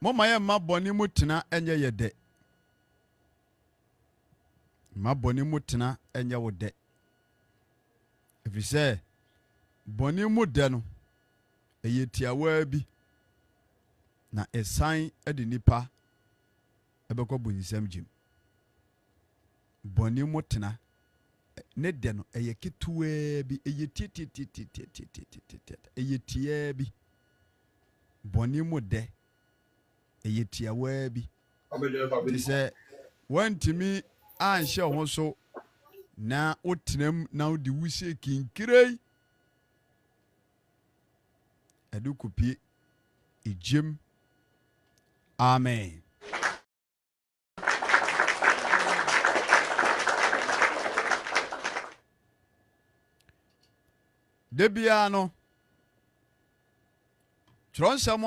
Mama ye maboni mutena enye yede. Maboni mutena enye wode. If you say boni mudeno eye tiawa bi na esan edi nipa ebekọ bunisam jim. Boni mutena ne deno eye kituwe bi eye ti eye tie bi. Boni mude eye tiawa bi. Ti say wantimi anhye ho so na otenam na odi wuse kinkirei edukupie ejem. Amen. Debia no Tronsam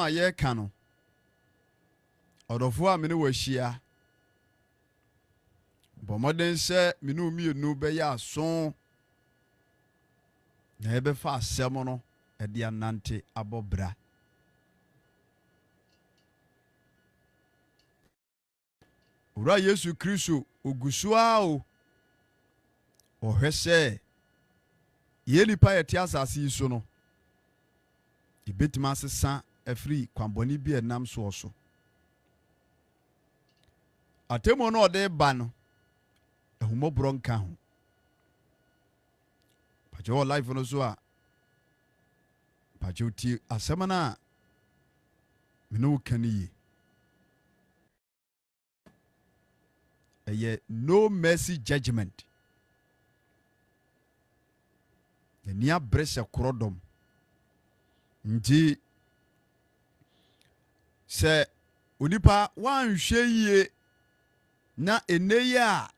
a ye ka no odofo a me ne wahia bomoden se me no mienu be ya so na ebe fa asem no e dia nante abobra. Ura Yesu Kristo ogusua o ohwese ye nipa ye tia asase so no ibetima sesa afri kwamboni bi enam so atemo no ode ba no ehumobro nka ho pajo life no so a pajo ti asemana me no kaniye eye no mercy judgment enia brese korodom nti se onipa wanhwe yie na eneye a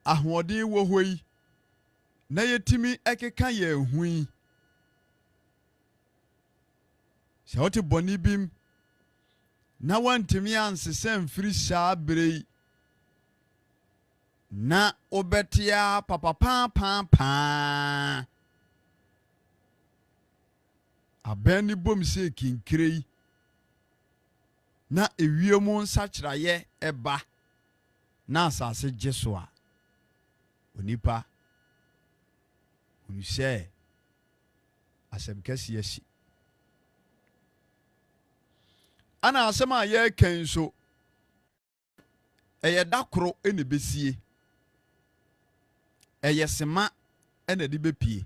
ahoɔden wɔ hɔ yi na yetimi ekeka ye hui se oti boni bim na wantimi ansese mfiri saa brei na obetia papa abeni bom se kinkirei na ewiemu nsachiraye eba na asase jeso a onipa unise asem kesi yesi ana asem a ye kan so eye dakoro ene besie eye sema ene de bepie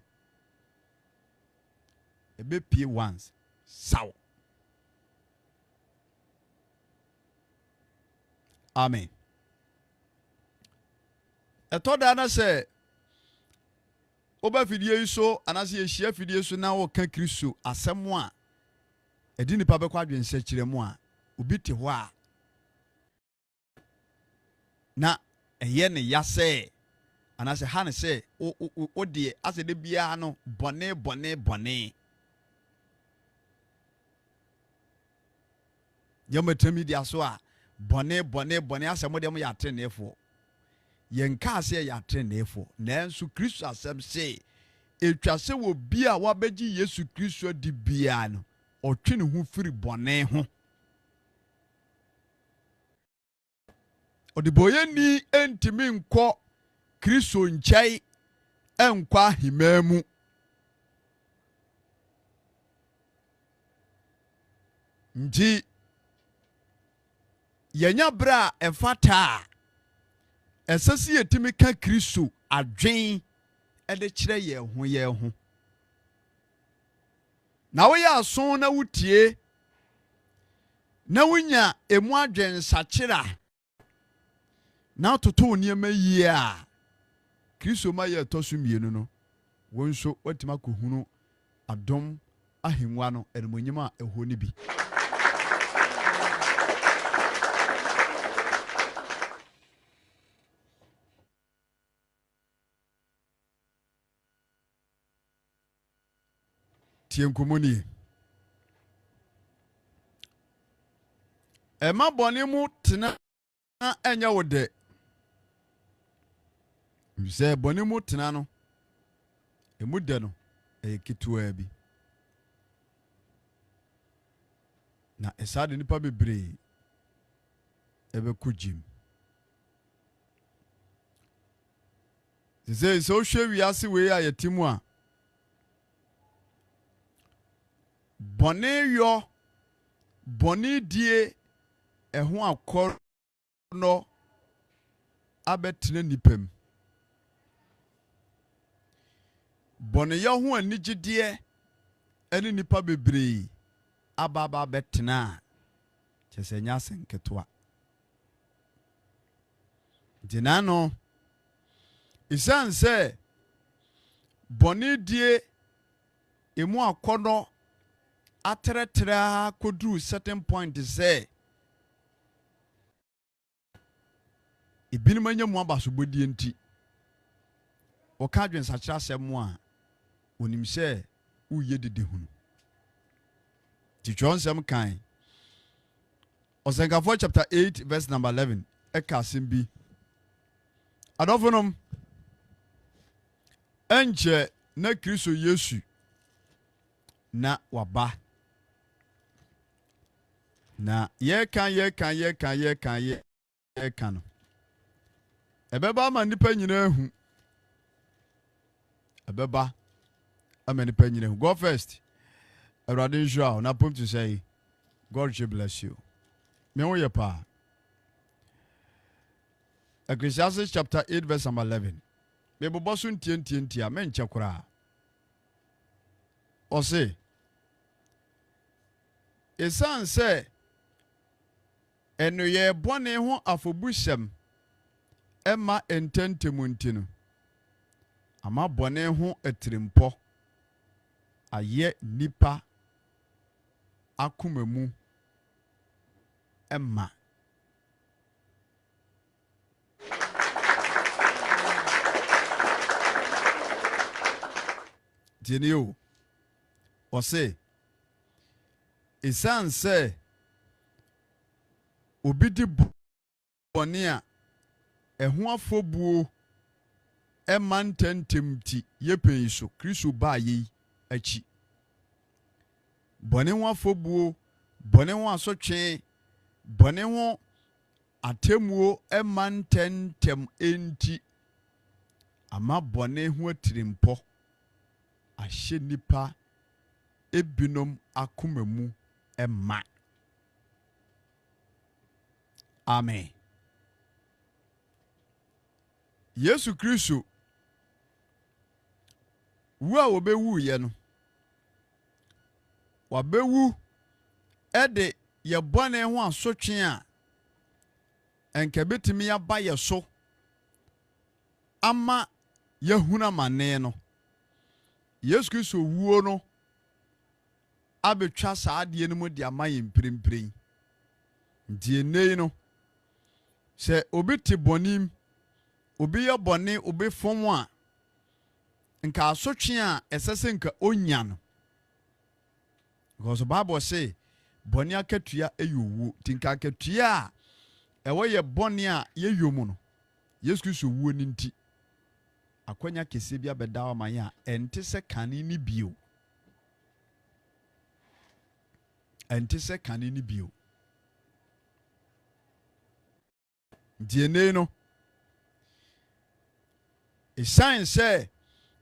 ebepie once saw. Amen. Etoda na se oba fidie so anase ehia fidie so na wo ka Kristo asem a edi nipa be kwa dwense kiremu a obi te ho a na eye ne yase anase ha ne se o de ase de bia no bone yamatami dia so a bone asem de mo ya trenefo yenka ase ya trenefo nanso Kristo asem se etwa se wo bia wa begi Yesu Kristo di bia no otwe ne ho firi bone ho odiboye ni entimi nko Kristo nchai enkwa himamu nji yenya bra efata esasi yetimi ka Kristo adwen ede kire ye ho na wo ya so na wutie na wunya emu adwen sakira na toto niema yie a Kristo ma ye tosu mienu no wonso watima kohunu adom ahenwa no eremonyima eho ni bi. Tienkomoni ema boni mu tena enya wode mse boni mu tena no emu de no ekituwa bi na esade nipa bebre ebe kujim ze so hwe wiase we a yetimu a bone yo bone die eho akor no abetene nipam bone yo ho anigide ene nipa bebre ababa betena chesenya senketwa dinano isanse bone die emu akono atretra kodru certain point say ibinimanya mu abaso bodie nti oka adwen sakira asem a onim se uye dede hunu ti John kan Osenkafo chapter 8 verse number 11 eka simbi adofonom enche na Kristo Yesu na waba na ye kan no ebeba ma nipa nyina hu ebeba ama nipa nyina hu. Go first Erade Joao na pom to say God should bless you me wo ye pa Ecclesiastes chapter 8 verse number 11 me bobo so ntie me nche kura o say esan say eno ye bone ho afobusem ema ententemunti no ama bone ho etirimpo aye nipa akomamu ema Jenio o say esan say obidi bone a eho afobuo emantentemti yepen so Kristo ba yi achi bone ho afobuo bone ho asotwe bone ho atemuo emantentem enti ama bone ho atirimpo ahye nipa ebinom akomamu ema amen. Yesu Kristo wu a obewu ye no wabewu ede ye bone ho asotwe a enka betimi ya ba ye so ama yahuna mane no Yesu Kristo wuo no abetwa saade no mu de amaye mprempren die nei no se obi te bonim obi ye bone obi fom a nka asotwe a esese nka onya no because the Bible say bone akatua eyowu tinka akatua a ewo ye bone a ye yomu no Yesu Kristo wuo ni nti akwanya kese bia bedawa manya ente se kane ni bio ente se kane ni bio die no esan se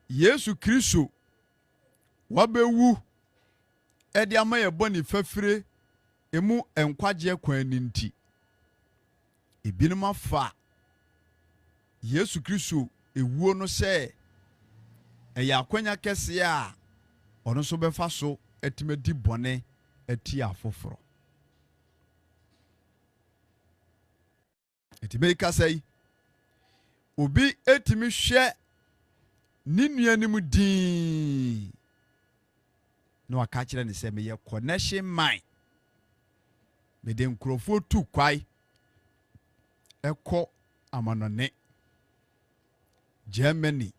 Yesu Kristo wabewu edi amaye boni fafire emu enkwaje kwan ni nti ebinum afa Yesu Kristo ewuo no se eya akwanya kese a ono so befa so etimedi bone ati afoforo etime kasai obi etimi hwe ni nuanim din no aka kire ne se meye connection mine me de nkrofo tu kwai eko amanone Germany,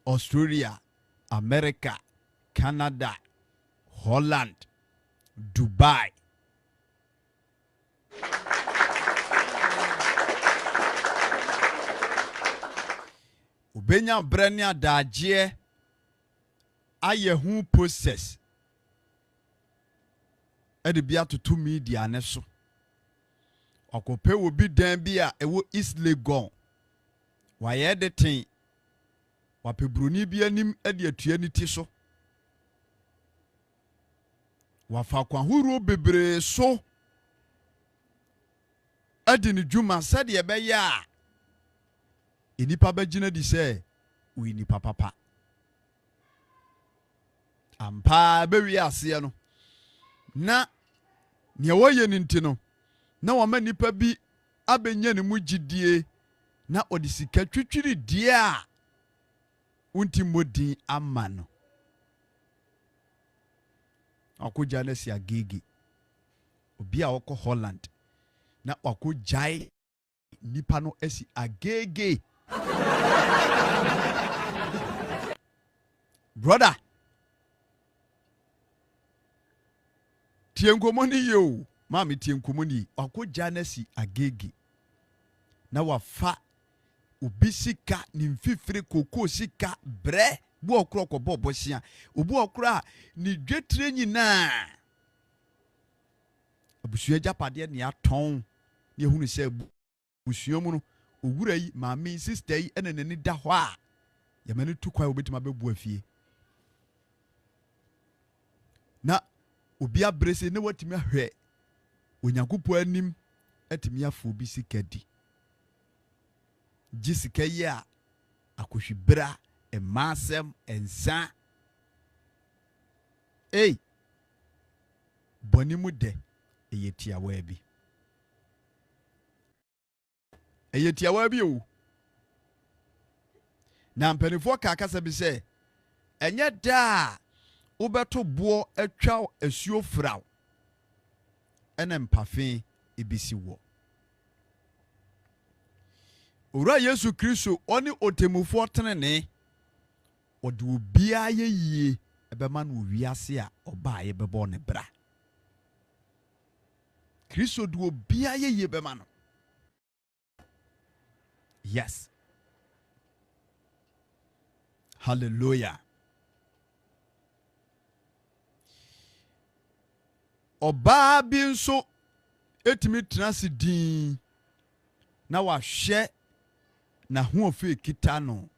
Australia, America, Canada, Holland, Dubai. Ubenya brenya daje aye hu process. ede bia to media ne so okope obi dan bia ewo East Legon waye de ten wapebroni bia nim ede atua ni ti so wafa kwahuru bebre so ade ni dwuma sade ye be ya enipa bagina di se we ni papa ampa be wi ase no na ne woye ni ntino na wama nipa bi abenya ne mu gidie na odisika twitwiri die a unti modin ama no akoja na si agege obi a woko Holland na akojai nipa no esi agege brother tienkomoni yo mami tienkomoni akoja na si agege na wafa obi sika ni mfifire koko sika bre bu okro ko bobo sia obu okra ni dwetire nyina abusua japade ne aton ne hunu se busua mu no owura yi mami sister yi ene nani da ho a yamani tukwa obetima bebu afie na obi abrese ne watimi ahwe onyakopo anim atimi afo obi sika di jisika yi a akohwibra emasem ensa boni mu de eyetia wa bi o na mpanifo kakasa bi se enye da ubeto bo atwa asuo fraw ene mpafe ebisi wo ora Yesu Kristo oni otemufo tenene ode obia yeyie ebema no wiase a oba ye bebo ne bra Kristo de obia yeyie bema no yes hallelujah oba bi nso etimi transidin na wahye na ho ofe kita no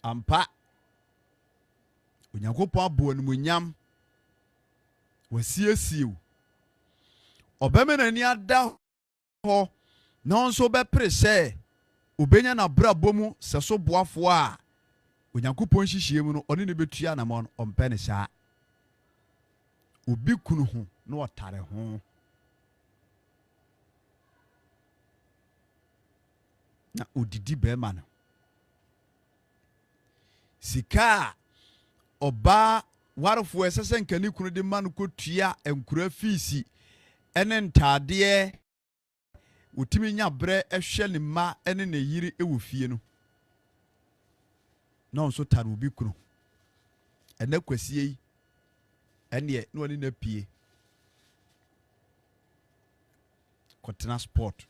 ampa onyankopon abo animunyam wasiesiu obeme nani ada ho na nso be prese obenya na brabo mu seso boafo a onyankopon hihie mu no one ne betua na mo ompe ne saa obi kunu ho na otare ho na odidi be ma no sika oba warfo esese nkani kunu de ma no kotua enkura fiisi ene ntade utimi nya bre ehwe ne ma ene ne yiri ewo fie no na onso tare obi kunu ene kwasie yi ene no ni na pie kotena sport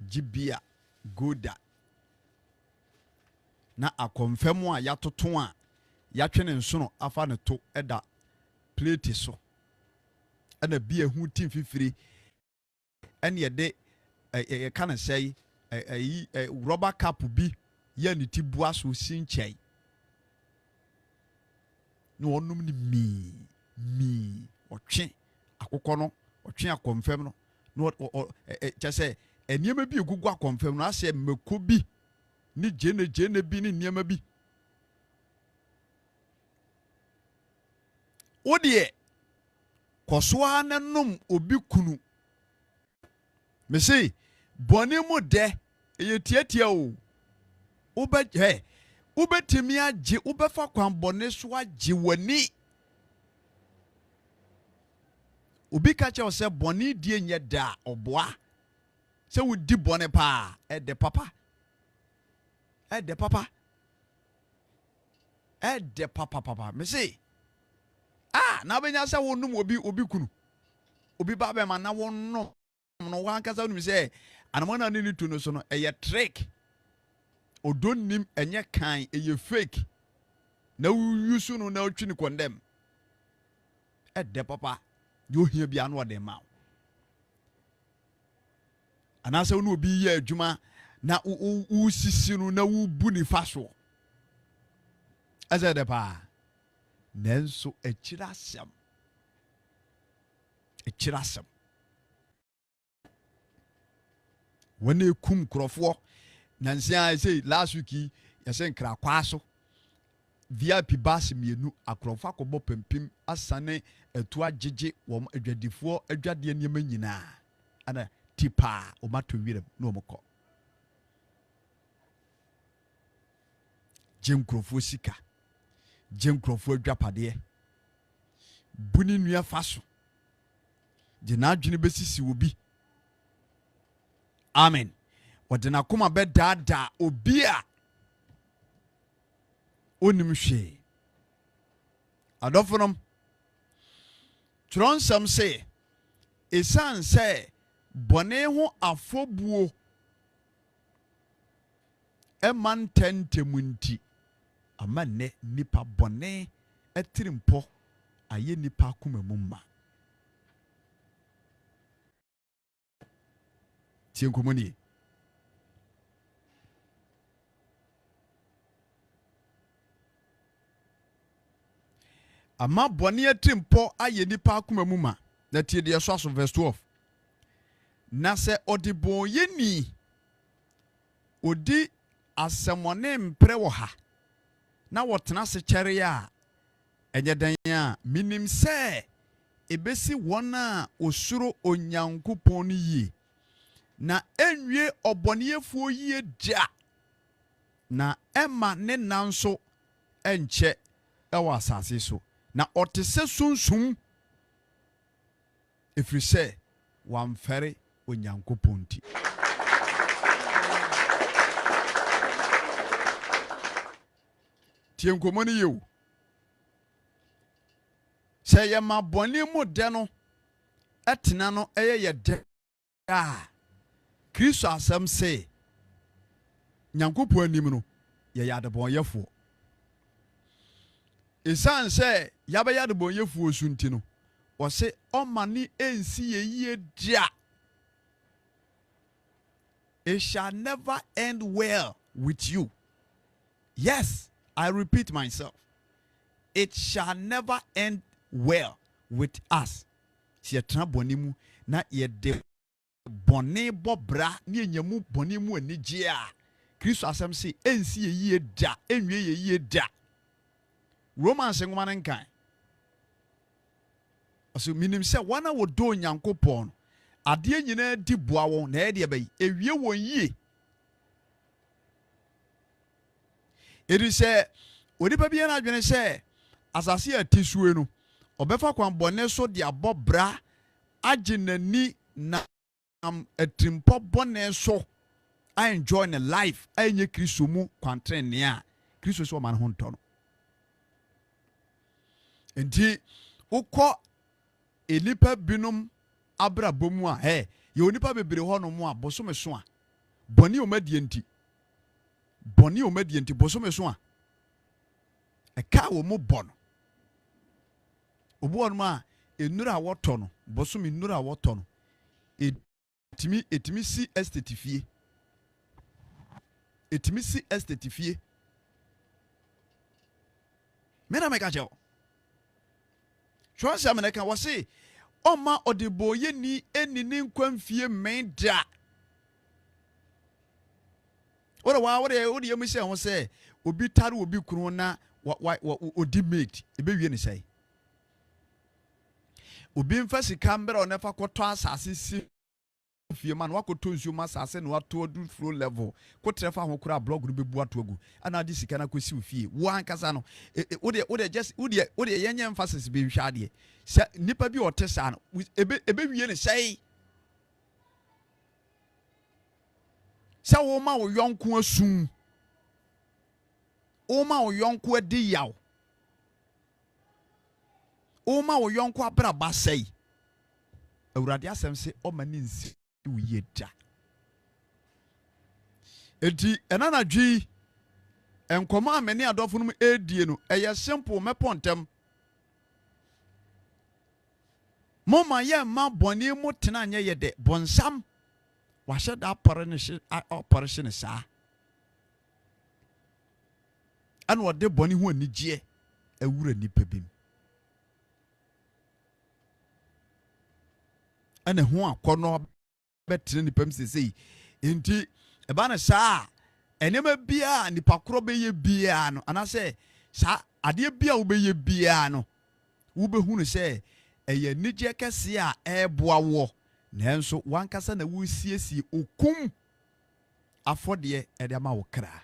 jibia goda na akonfemu a yatoto a yatwe ne nsono afa ne to eda plate so ana bia hu tim fifiri ene yede kana sei rubber cap bi ya ne tibua so sinchai no onum ni mi otwe akokọ no otwe akonfem no no chese eniema bi egugu akonfem no ase meko bi ni jene bi ni eniema bi odie kosoa nanom obi kunu mesi boni mu de eyetiatia o ubetimi agye ubefa kwan bone so agye wani obi ka che o se boni die nye da oboa se wudi bone pa ede papa me say na benya se wonum obi kunu obi ba be ma na wonno no wan kasa no se anamona ni tu no so no eye trick odonim enye kan eye fake na uyusu no na otwi ni condemn ɛdɛ papa de ohia bia no ɔde ma anasa no obi yɛ adwuma na usisi no na wubu ni fa so ɛsɛ dɛ pa nanso akyira asɛm wɔne kum krɔfoɔ nansia say last week yɛsɛ nkra kwa so VIP bus mienu akrɔfoɔ akɔbɔ pempim asane etu agege wɔn adwadifoɔ adwadeɛ nneɛma nyinaa ana tipa omato wirem no mokɔ jenkrɔfoɔ sika jenkrɔfoɔ adwapadeɛ buni nua faso de n'adwene besisi obi amen wɔde n'akoma bɛdaadaa obi a onim hwee adɔfonom trɔnsɛm sɛ esan sɛ bɔne ho afɔbuo ɛma ntɛntɛmu nti ama nnɛ nipa bɔne ɛtirimpɔ ayɛ nipa akoma mu ma tie nkɔmmɔ nie ama bɔne atirimpɔ ayɛ nipa akoma mu ma na tie deɛ so aso verse 12 na sɛ ɔde bɔn yɛni odi asɛmɔne mprɛ wɔ ha na wɔtena se kyɛre a ɛnyɛ dan a minim sɛ ebesi wɔn a osuro onyankopɔn no yie na enwie ɔbɔneyefuo yie da na ɛma ne nanso ɛnkyɛ ɛwɔ asase so na ɔte sɛ sunsum ɛfiri sɛ wamfɛre onyankopɔn ti tie nkɔmmɔ no yɛo sɛ yɛma bɔne mu dɛ no ɛtena no ɛyɛ yɛ dɛ a Kristo asɛm sɛ nyankopɔn anim no yɛyɛ adebɔnyɛfoɔ ɛsiane sɛ yɛabɛyɛ adebɔnyɛfoɔ so nti no ɔse ɔma ne ɛnsi yɛyie da it shall never end well with you. Yes, I repeat myself. It shall never end well with us. Si yɛtena bɔne mu na yɛde bɔne bɔbra ne yɛnyamu bɔne mu anigye a Kristo asɛm sɛ ɛnsi yɛyie da ɛnwie yɛyie da. Romans nwoma no nkan ɔsɛ minim sɛ wɔn a wɔdɔ Onyankopɔn adeɛ nyinaa di boa wɔn na ɛdeɛ bɛyi ewie wɔn yie ɛdi sɛ onipa bi na adwene sɛ asase a tisue no ɔbɛfa kwan bɔne so de abɔ bra agye n'ani na atimpɔ bɔne so I enjoy the life I nye Kristo mu kwantrene a Kristo so man ho ntɔ no enti wokɔ enipa binom abrabɔ mu a yɛ onipa bebre hɔ no mu a bosome so a bɔne o madie nti bosome so a ɛka wɔ mu bɔ no obu wɔ no a enura a wɔtɔ no bosome enura a wɔtɔ no etimi si estate fie mena meka kyɛw hwɛ sɛ meneka wɔ se ɔma ɔdebɔ yɛni ɛni ne nkwamfie mmɛn da wode yɛmu sɛ ho sɛ obi tare obi kunu na odi mate ɛbɛwie ne sɛe obi mfa sika mbɛrɛ ɔnefa kɔtɔ asase si fie man wakɔtɔ nsuo ma asase na wato adu flow level kɔtrɛfa ho kora blog no bɛbu ato agu ana de sika na kɔsi fie wo ankasa no wode yɛnyɛ emphasis bɛhwɛ adeɛ sɛ nipa bi ɔte saa no ɛbɛwie ne sɛe sɛ woma wo yɔnko asum woma wo yɔnko adi yaw woma wo yɔnko abraba sɛe awurade asɛm sɛ ɔma ne nsi uyie da enti ɛna na dwi nkɔmɔ a mene adɔfo no mu edie no ɛyɛ simple mɛpɔ ntɛm Mama ye ma boni mu tena nye ye de bonsam wa hye da operation sa an wo de boni ho anigye awura nipa bim ana ho akono betre nipa msesei enti eba na saa enema bia nipa kro be ye bia no anase saa ade bia wo be ye bia no wo be hunu se eye nigye kese a eboa wo nanso wankasa na wo siesie okum afode ede ma wo kra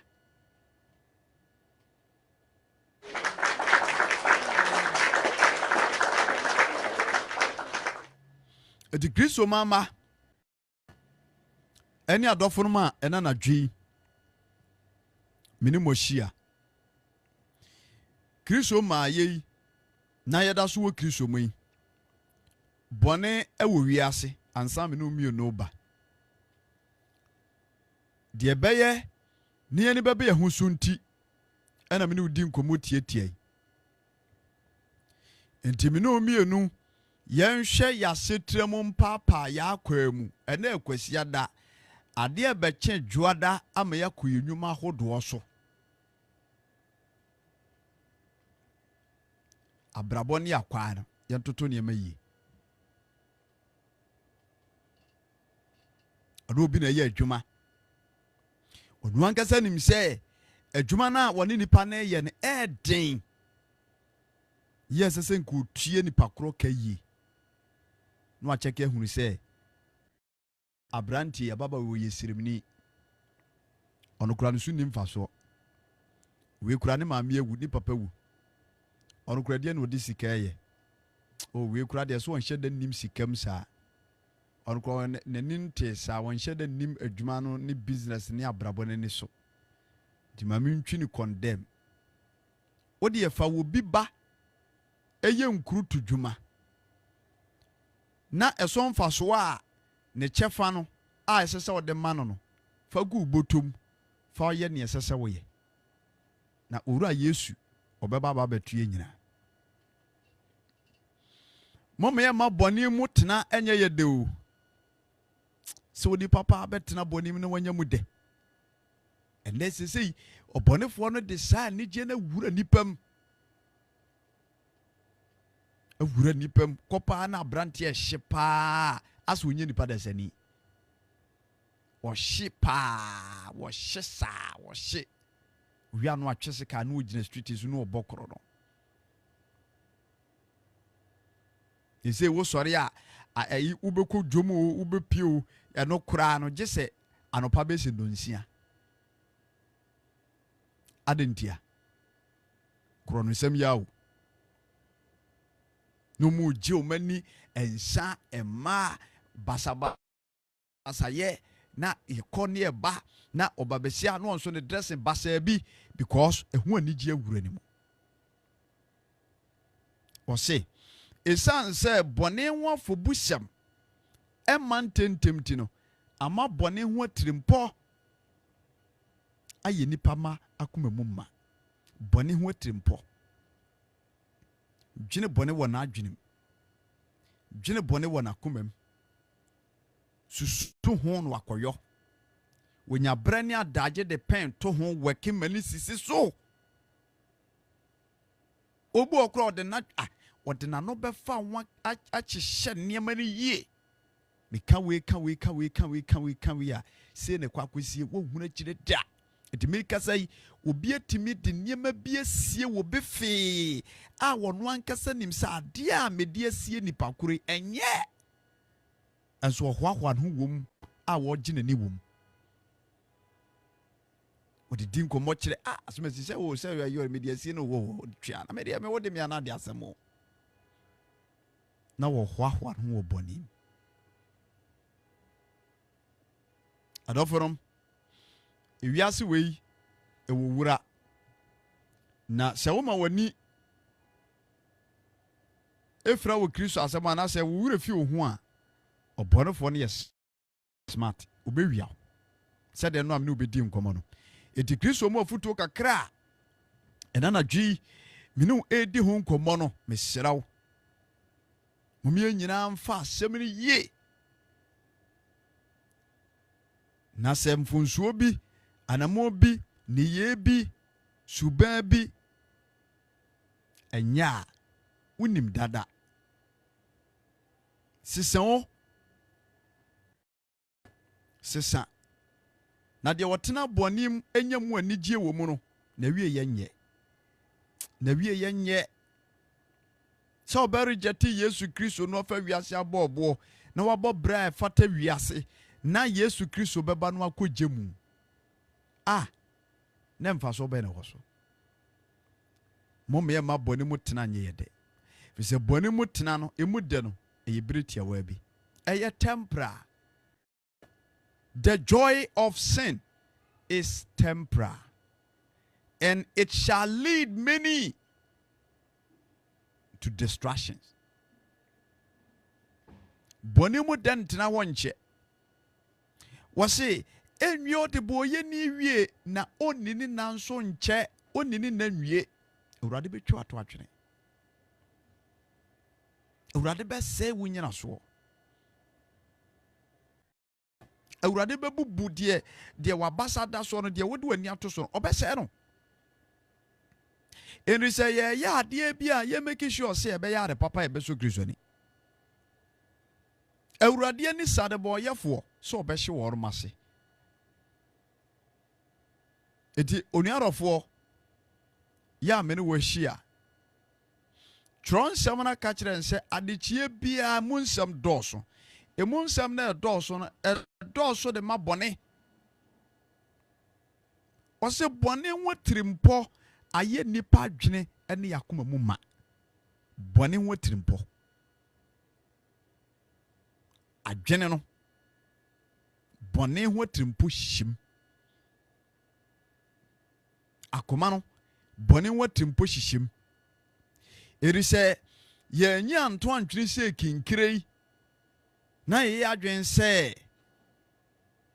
edi Kristo mama eni adofo no ma ena na dwi minimoshia Kristo ma ye na yeda so wo Kristo mu yi bone ewo wiase ansa me no mie no ba de beye ne ani bebe ye husunti ena me no di nkomo tietie enti me no mie no yenhwe yasetrem mpapa ya kwamu ena ekwasia da ade ebeche dwoada ama yakoyenwuma hodo so abraboni akwa no yentoto ne mayi ado bi na ye adwuma onu ankasa nim se adwuma na woni nipa na ye ne eden yes se nku tue nipa kro kayi no a cheke hunu se abranti ababa wo yesirimni ono kura nsu nim faso we kura ne maame ewu ni papa wu ono kura de na odi sika ye o we kura de so onhye da nim sikam sa ono kura ne ninte sa onhye da nim adwuma no ni business ni abrabo ne so di maame ntwi ni condemn odi e fa wo bi ba eye nkuru tudwuma na eso mfaso a ne chefa no a esese wo de ma no fa gu botom fa ye ne esese wo ye na owura Yesu obeba ba betue nyina mama ye ma boni mu tena enye ye de o so di papa betena boni mu ne wanya mu de ende sesei obonefo no de sa ni je na wura nipam awura nipam kopa na brante e hyepa aso onye nipa da sani wo hyepa wo hyesa wo hye wia no atwese ka na ogina street zo no obokoro no ese wo sori a ayi ubeko dwomu ubepio eno kura no gese anopa be se donsia adentia kro no sem yawo no mu je o mani ensa ema basaba asaye na ikone eba na obabesia no onso ne dressing basa bi because ehu anigi awura ni mu o se esan se bone nwafo busam eman tentemti no ama bone hu atirimpo aye nipa ma akomamu ma bone hu atirimpo dwene bone wona adwenem dwene bone wona komam susu ho no akoyo wonya brane adaje de pen to ho weki mani sisi so obu okro odena no befa wa achihye niema ni yie meka we a se ne kwakosie wo huna kire da etimi kasai obi atimi de niema bi asie wo befe a wono ankasa nim sa ade a medi asie nipa kure enye enso hoahwa no wom a wo gine ni wom odi din ko mo kire asomasi se wo se yo medi asie no wo twa na medi me wo de me ana de asemo na wo hoahwa no wo boni adoforom ewiase wei ewowura na se wo ma wani efra wo Kristo asema na se wo wura fi ohu a obonefo no yes smart obewia se de no am ne obedi nkomo no eti Kristo mo afuto kakra ena na dwi minu edi ho nkomo no meseraw Mumie nyina mfa semini ye. Na sɛ mfonsuo bi, anamo bi, niye bi, suban bi enya unim dada. Sisan na de wotena bonim enya mu anigye wo mu no na wie yenye so beri jeti Yesu Kristo no fa wiase abobo na wabɔ bra fata wiase na Yesu Kristo beba no akɔgye mu na mfa so be na wo so mo me ma bɔne mu tena nye yede fi se bɔne mu tena no emu de no eyibretia wa bi eye temporal. The joy of sin is temporal, and it shall lead many to distractions. Bɔne mu de ntena wo nche wose enyo de boye ni wie na onini nanso nche onini na nwie Awurade betwa ato atwene. Awurade be se wunyina so. Awurade be bubu de wabasa da so no de wode wani ato so obese no. Enu say ye ade bia ye make sure say be ya de papa e be so Kristo ni. Awurade ni sade boyefo so obehye wo romase. Eti onuarofo ya me ne wo hia. Tron samana ka kire nse adechie bia munsam doso. Emunsam na doso no doso de mabone. Ose bone wotirimpo aye nipa adwene ene yakoma mu ma. Bone wotirimpo. Adwene no. Bone wotirimpo him. Akoma no bone wotirimpo hihim. Eri se ye nya nto antwene se kinkirei na ye adwen se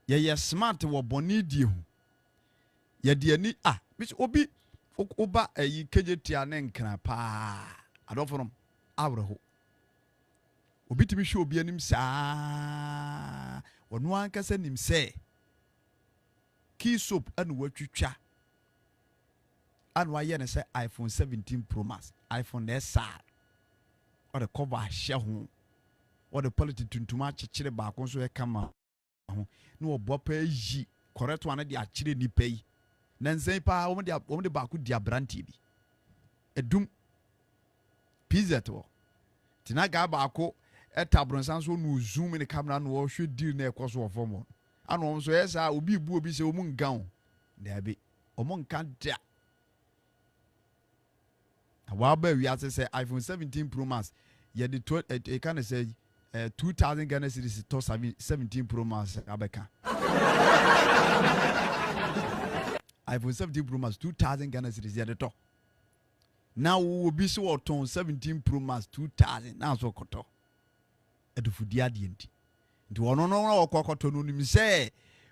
ye smart wo bone die hu ye de ani obi oba ayi kejetia ne nkra pa adofo awreho obi timi hwe obi anim saa ono ankasa nim se key soap anu watwitwa anu aye ne se iPhone 17 Pro Max iPhone SR or the cover share ho or the politics tuntuma chechire ba ko so e kama ho na obo pa yi correct one de achire ni pay na nsen pa wo de ba ko dia branti bi edum pizza to tina ga ba ko etabronsan so no zoom in the camera no wo hwe deal na ekoso wo form anu so yesa obi bu obi se o mu ngan da bi o mu nkan da Waba we have say iPhone 17 Pro Max. Yeah, the can say 2,000 Ghana cedis to 17 Pro Max abeka. iPhone 17 Pro Max 2,000 Ghana cedis yeah the top. Now we will be so on 17 Pro Max 2,000 now so koto. Edu fudi adienti. Nti wono no okokoto no nim say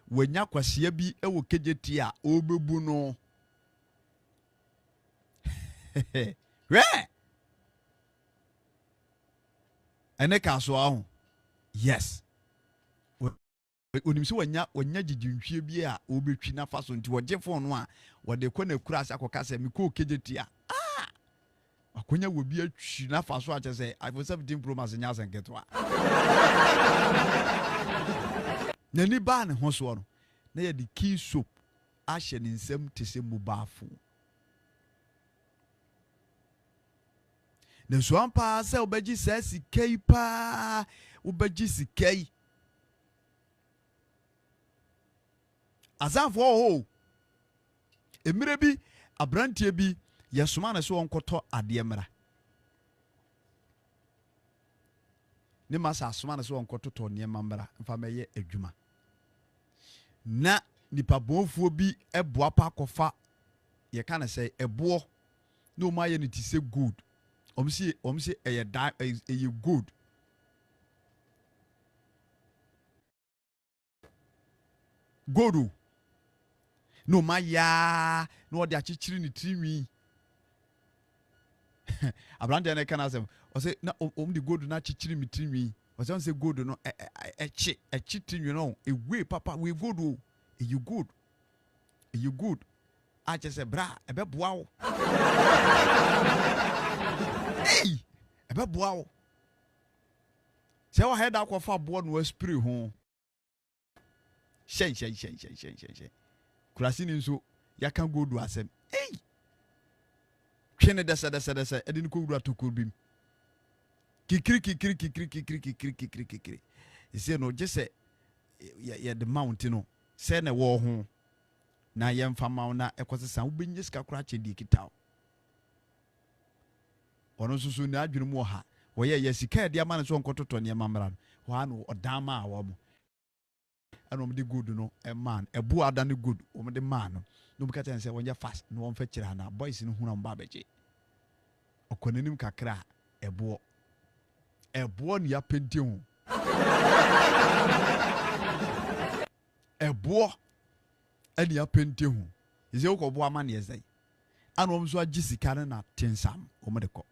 wanya kwase bi e wo kejeti a obebu no. Right. Ene kaso ahu. Yes. Onim se wanya gigintwie bi a obetwi na faso nti woje phone no a wode kɔ na kura asa kɔka se me kɔ kejeti a. Akonya wo bi atwi na faso a kyɛ se iPhone 17 Pro Max nya asenketo a. Na ni ba ne ho so no. Na ye de key soap ahye ne nsam te se mobile phone. Na so ampa se obaji se sikai pa obaji sikai azanfo ho emire bi abrantie bi yesoma na so onkoto ade emra ne masa asoma na so onkoto to ne mambra mfa meye adwuma na nipa bonfuo bi eboa pa kofa ye kana say ebo no ma ye ne ti se good omsi eye good godu no ma ya no de achichiri ni triwi abrande na kana sem say na the gold na chichiri mitrimi o say gold no echi trinwi no ewe papa we good o you good you good I just say bra ebe boa wo hey ebe boa wo say o head akwa boa no spirit ho shen kurasi ni nso yakan gold asem hey twene desa edin ko wura to ko bim kikiri ise no je se ye the mountain no se na wo ho na ye mfa ma na ekosesa wo benye sika kura chedi kitaw ono susu na adwene mu ha wo ye sika de ama ne so nkototo ne mamra no wa no odama a wo mo ano mde good no a man ebu ada ne good wo mde man no no bika ten se wonye fast no won fa kira na boys no huna mba beje okonanim kakra ebo ni apenti ho ebo ani apenti ho ise wo ko bo ama ne yesai ano mso agisika na tensam wo mde ko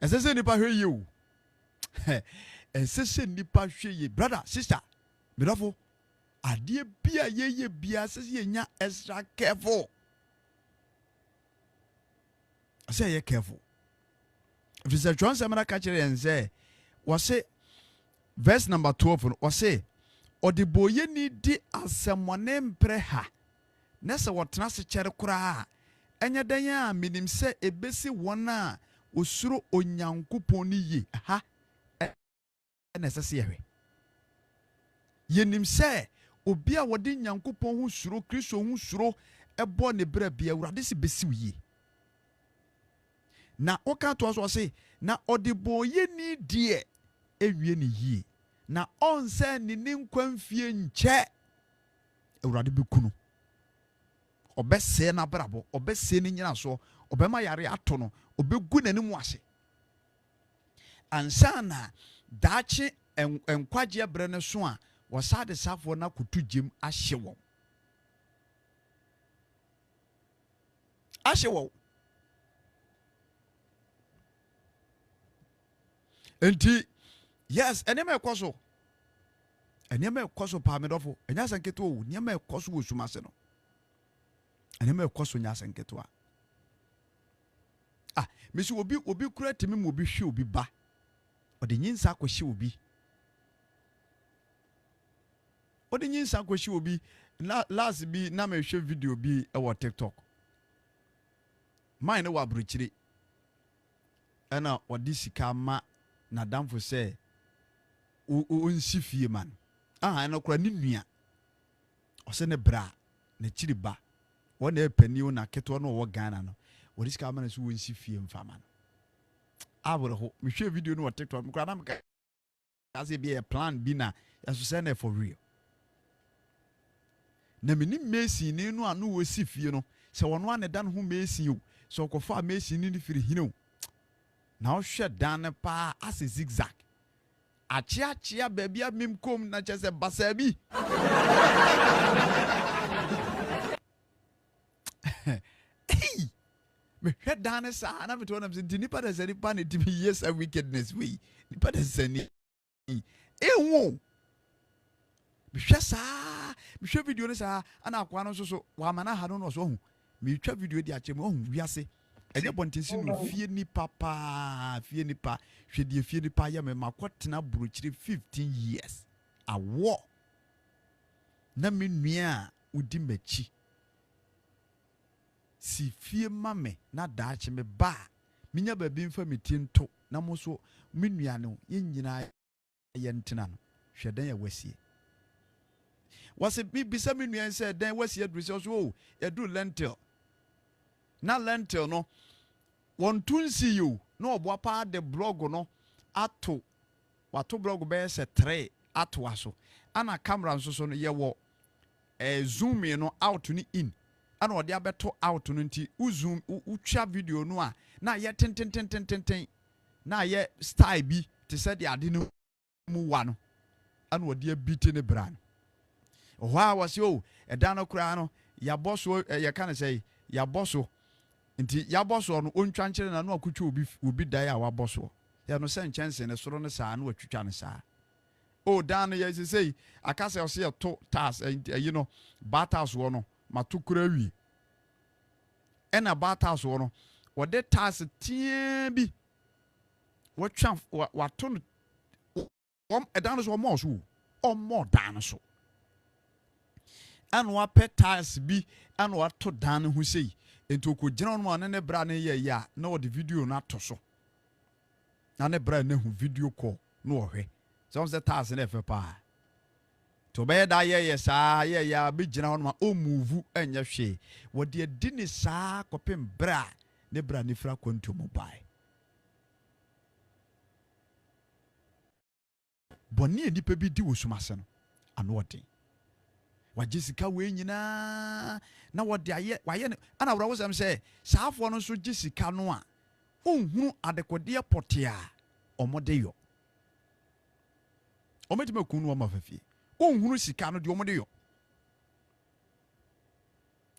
esese nipa hwe yi o esese nipa hwe yi brother sister mirafo adie bia ye bia sese ye nya extra careful. I say you careful. If it's a John Samara catcher and say, was it verse number 12 was say, or the boy ni di as someone named Preha. Nessa what Nasa Cherakura. And ya daya minim say a besi wana usuro onyanku poni ye. Ha necessary. Yenim say, Obia wadin yanku pon who suro Christo who suro a bonne brebia radisi besi ye. Na oka to so say na odeboye ni die ewie ni yie na onse ni nkwanfie nche ewurade bekunu obese na brabo obese ni nyina so obema yare ato no obegu nanim ase ansa na dachi enkwaje bre ne so a wasade safo na kotugem ahye won enti yes enema ekoso pa medofo enya sanketo o enema ekoso wo sumase no enema ekoso nya sanketo mesi obi kura temi mo obi hwe obi ba ode nyinsa akohye obi last bi na me hwe video bi e wo TikTok mine wa bruchiri ena odi sika ma na damfo se o nsifie man ena kura ni nua o se ne bra na chiri ba wona epani o na keto no wo Ghana no odi sika ma na so o nsifie mfa man abro ho me hwe video no wo TikTok me kura na me ka as be a plan bi na yaso se na for real na me ni Messi ni no anu wo sifie no se wono ane dan ho Messi o so kofa Messi ni firi hino na o hwe dan pa as zigzag achia baby amim kom na chese basabi me hwe dan sa na me to na me nipa da sani pa na timi yes a wickedness we nipa da sani ewo me hwe sa me hwe video ne sa ana akwa no so wa mana ha no so hu me hwe video di ache me hu wiase enye bontensi no fie ni papa fie ni pa hwedie fie ni pa ya me makotena burochiri 15 years awo na me nua udi machi si fie mame na daache me ba minya ba bi mfa metinto na mo so me nua no yenyina ye ntena no hwedan ya wasie wase bibisa me nua se dan wasie adrisi so o edu lentil na lentil no won tunsi you no obo pa de blog no ato wato blog be se 3 ato aso ana camera nso so no ye wo zoom no out ni in ana ode abeto out no nti zoom utwa video no a na ye tenten na ye style bi te se de ade no mu wa no ana ode abite ne bra no oha wase o eda no kura no ya boso ye kan say ya boso nti ya boso no ontwa nkyere na no akutwa obi dai a wa boso ya no se nchense ne soro ne saa no atwitwa ne saa o dan ye say akase ose ye to tas you know batas wo no matukura wi ena batas wo no wode tas tie bi watwa wato no edan so mo so o mo dan so anu apɛ tas bi anu wato dan ho sei ento ko gyina no ne bra ne ye ya na wode video na to so na ne bra na hu video call no ohwe so se tas na efe pa to be da ye saa ye ya be gyina no ma o move enye hwe wode adi ni saa kopem bra ne bra ne fra kwanto mobile boni enipa bi di wosumase no ano wode wajesika we nyina na wode aye waye ana wura wosam se saafo no so jesika no a onhunu adekode potea omode yo ometime kunu ma fafie onhunu sika no de omode yo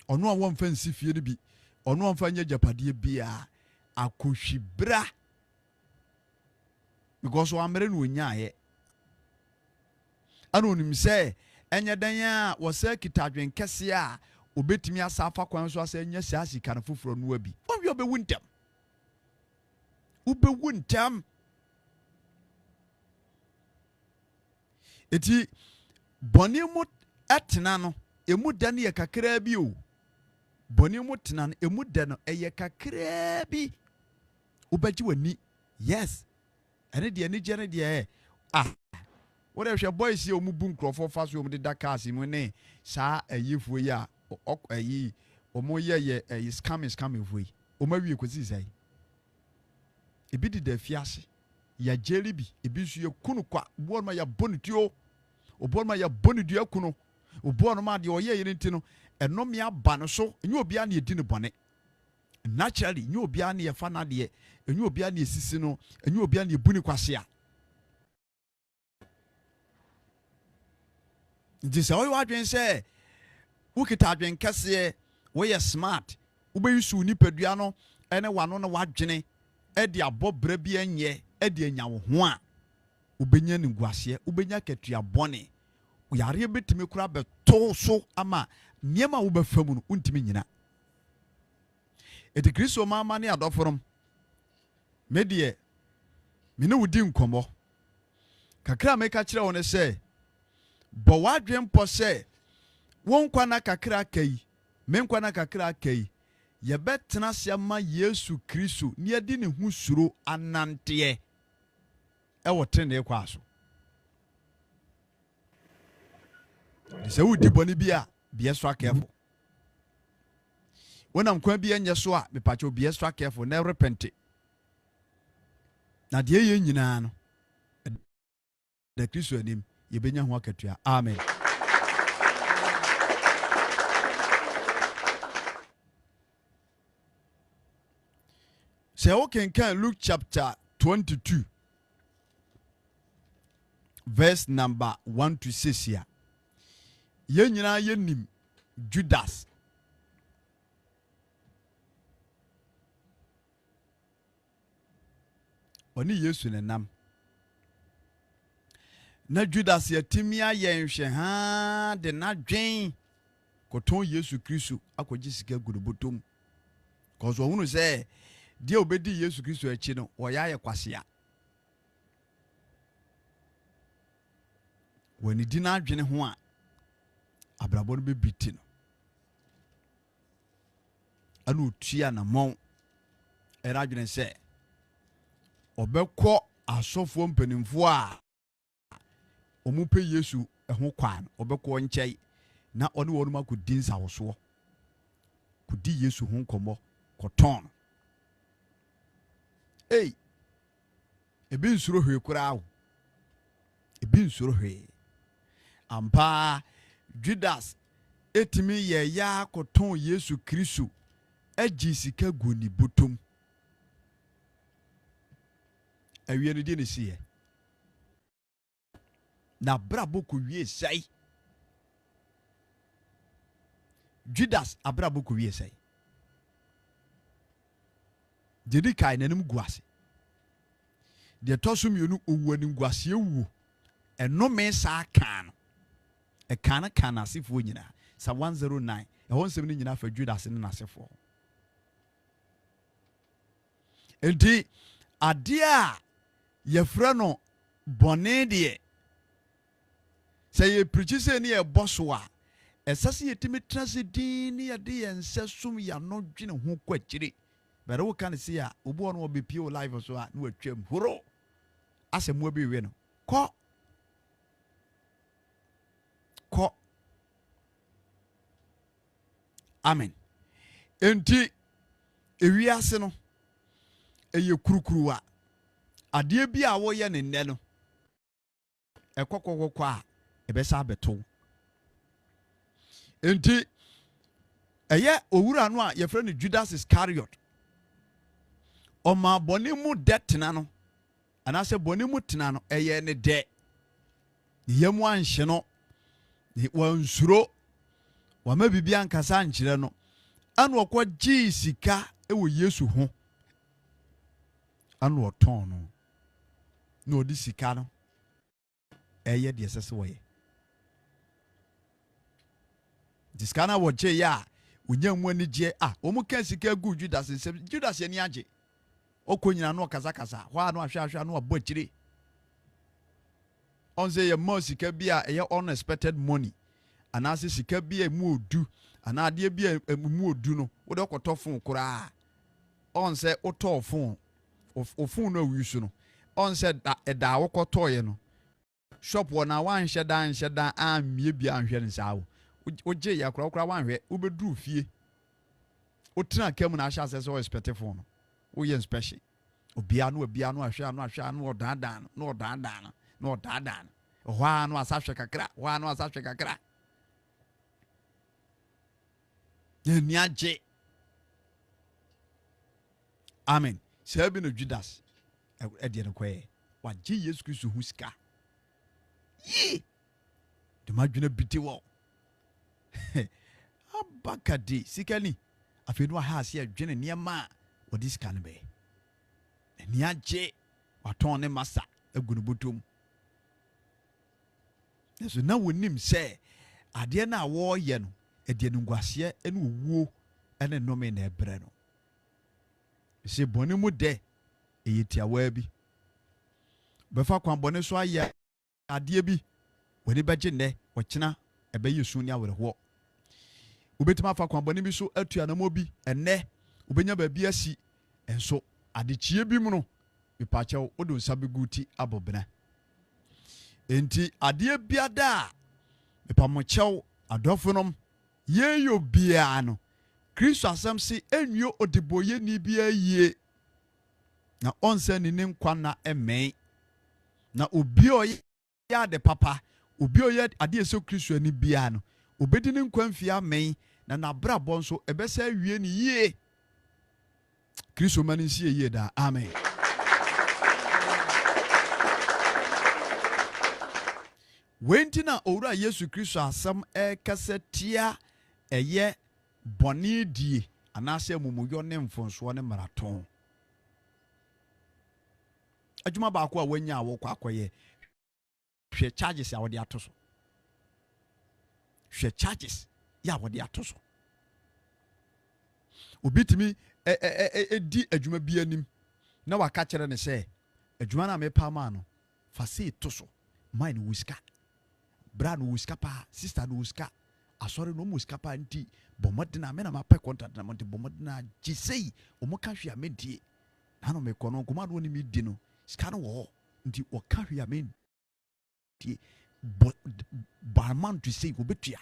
ono a wonfa nsi fie no bi ono amfa nya japade bia akohwibra because o amere no onyaye ana onim se enye dan a wose kitadwen kese a obetimi asafa kwan so asa nya sia sika no foforo no abi obi obewuntem eti boni mu etena no emu da ne kakra bi o boni mu tena no emu da no eye kakra bi obaji wani yes ene de ani gene de what if your boys see omu bu nkrofo fa so omu de da cars mu ne saa ayifuo yi a ayi omu ye scam fuo yi omu awie kwesi sai ebi di da fiase ya jeli bi ebi su ye kunu kwa bo ma ya bonituo obo ma ya bonidua kunu obo no ma de oye yire ntino enom ya ba no so enye obi a na edi ne bone naturally enye obi a na ye fa na de enye obi a na esisi no enye obi a na ebuni kwase a ndise oyi wadwen se ukita adwen kase wo ye smart ubeyisu nipadua no ene wano na wadwene edi abobra bi enye edi anya wo ho a ubenya ni guase ubenya ketua bone uyare betime kura beto so ama niema wo befamu no untimi nyina eti Kristo mama ne adoforom medie mine wudi nkomo kakra meka kire won se bo wadwen po se won kwana kakra kai men kwana kakra kai ye betena se ma Yesu Kristo ne adi ne hu suro anante e wotene kwa so se wudi boni bia be so careful wonam kwa bia nye so a me pacho be so careful na repent na de ye nyina no da Kristo anim ye benya ho akatua amen so we can Luke chapter 22 verse number 1 to 6 here. Ye nyina ye nim Judas. Oni Yesu ne nam. Na Judas ye timia ye nhwe ha de na dwen koton Yesu Kristo akoji sika gurubotom. Cause ohunu say die obedi Yesu Kristo achi no oya ye kwasea. When di na adwene ho a abrabɔ no bebiti no ana otua na mon era adwene sɛ ɔbɛkɔ asɔfo mpanimfo a ɔmupɛ Yesu ɛho kwan ɔbɛkɔ nkyɛi na ɔne wɔn ma kɔdi nsawosoɔ kɔdi Yesu ho nkɔmmɔ kɔtɔn ebi nsuro hwee koraa wo ebi nsuro hwee ampa Judas etimi ye ya koton Yesu Kristo agi sika goni botom awie no die ne sie na brabo ko wie sai Judas abrabo ko wie sai Jadi kai nanim guase. De toso mienu owu anim guase ewu. Eno me sa kan. E kana asefo nyina. Sa 109. E ho nsem ni nyina fa Judas ne nasefo. Enti ade a yefra no bone de sɛ yɛ preach sɛ ne yɛ bɔso a ɛsɛ sɛ yɛtumi tena sɛ din ne yɛde yɛn nsa som yɛano dwene ho kɔ akyire bɛrɛ wo ka ne sɛ a obi ɔno ɔbɛpie wo live so a ne watwam horo asɛ mmoa bi wie no kɔ amen enti ewiase no ɛyɛ kurukuru a adeɛ bi a wɔyɛ ne nnɛ no ɛkɔkɔkɔkɔ a ɛbɛsa abɛto enti ɛyɛ owura no a yɛfrɛ no Judas Iscariot ɔma bɔne mu dɛ tena no anaasɛ bɔne mu tena no ɛyɛ ne dɛ ne yɛmu anhye no wansuro wama bibi ankasa nkyerɛ no ana ɔkɔ gyee sika ɛwɔ Yesu ho ana ɔtɔn no na ɔde sika no ɛyɛ deɛ ɛsɛ sɛ wɔyɛ sika no wɔgye yɛ a wonya mu anigye a wɔn ka sika gu Judas nsɛm Judas ani agye ɔkɔ nyina no ɔkasakasa hɔ a no ahwɛ no abɔ akyire ɔn sɛ yɛ mɔ sika bi a ɛyɛ unexpected money anaasɛ sika bi a mu odu anaa adeɛ bi a mu odu no wode ɔkɔtɔ fon koraa ɔn sɛ wotɔɔ fon ofun no awi so no ɔn sɛ ɛda wokɔtɔɔyɛ no shop wɔ na wanhyɛ dan ammie bia anhwɛ ne saa wo wogye yɛ koraa wanhwɛ wobɛduru fie wotena kam na ahyɛ asɛ sɛ ɔyɛ phone no woyɛ inspection obia no ahwɛ no ɔdaadaa no ɛhɔ a no asa hwɛ kakra n'ani agye amen sɛ bi no Judas ɛdeɛ no kɔɛ wagye Yesu Kristo ho sika yi de madwene biti wɔ abakade sika ni afei no aha ase adwene nneɛma a wɔde sika no bɛyɛ ani agye watɔn ne masa agu no botom ɛso na wɔnim sɛ adeɛ no a wɔreyɛ no ɛdeɛ no nguaseɛ ne owuo ne nnome na ɛbrɛ no sɛ bɔne mu dɛ ɛyɛ tiawaa bi bɛfa kwan bɔne so ayɛ adeɛ bi wɔne bɛgye nnɛ wɔkyena ɛbɛyɛ su ne awerɛhoɔ wobɛtumi afa kwan bɔne bi so atu anamɔ bi ɛnnɛ wobɛnya baabi asi ɛnso adekyie bi mu no mepakyɛw wode nsa bɛgu ti abɔbena enti adeɛ biada a mepamokyɛw adɔfo nom yɛyɛ biara no Kristo asɛm se enwio odiboye ni bia yie na onse ni ne nkwa na emɛn na obi oyɛ ade papa obi oyɛ ade eso Kristo ani bia no obedi ne nkwa mfia amɛn na nabrabɔ nso ɛbɛsɛ awie ne yie Kristo mani nsie yie da amen wenti na owura Yesu Kristo asɛm ɛkasa tia ɛyɛ bɔne die anaasɛ mumuyɔ ne mfonsoɔ ne maraton adwuma baako a wanya a wɔkɔ akɔyɛ hwɛ charges a wɔde ato so hwɛ charges ya wɔde ato so obitimi di adwuma bi anim na waka kyerɛ ne sɛ adwuma na mepa ma no fa se to so mine wuska bra no wuska pa sister no wuska asɔre no wuska pa nti bomodina me na mapɛ contract na monte bomodina gisei omoka hwe amedie na no mekɔ no nkoma no ni medi no ska no wɔ nti wɔka hwe amedie barman to say obetua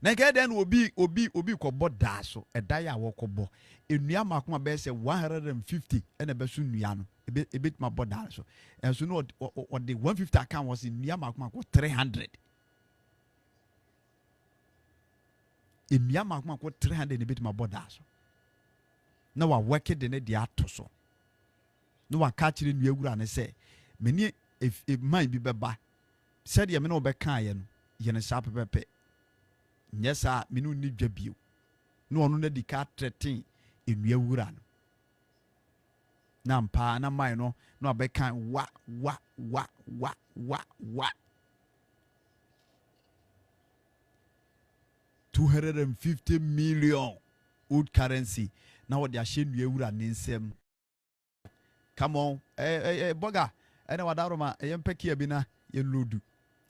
na nke den obi kɔbɔ daa so ɛda ya wɔkɔbɔ enua makoma bɛ sɛ 150 ɛna bɛ so nua no ebetuma bɔ daa so ɛso no ɔde 150 aka wɔ se nua makoma kɔ 300 enua makoma kɔ 300 ne betuma bɔ daa so na wa work de ne de ato so na wa ka kyerɛ nua wura ne sɛ meni man bi bɛba sɛ de me na ɔbɛka yɛ no yɛ ne sa pɛpɛpɛ nyesa minu ni dwabio no ono na di ka tretin enua wura no na mpa na mai no na abekan wa 250 million old currency na what they are shame you wura nsem. Come on boga ena wadaroma yempeki abina ye lodu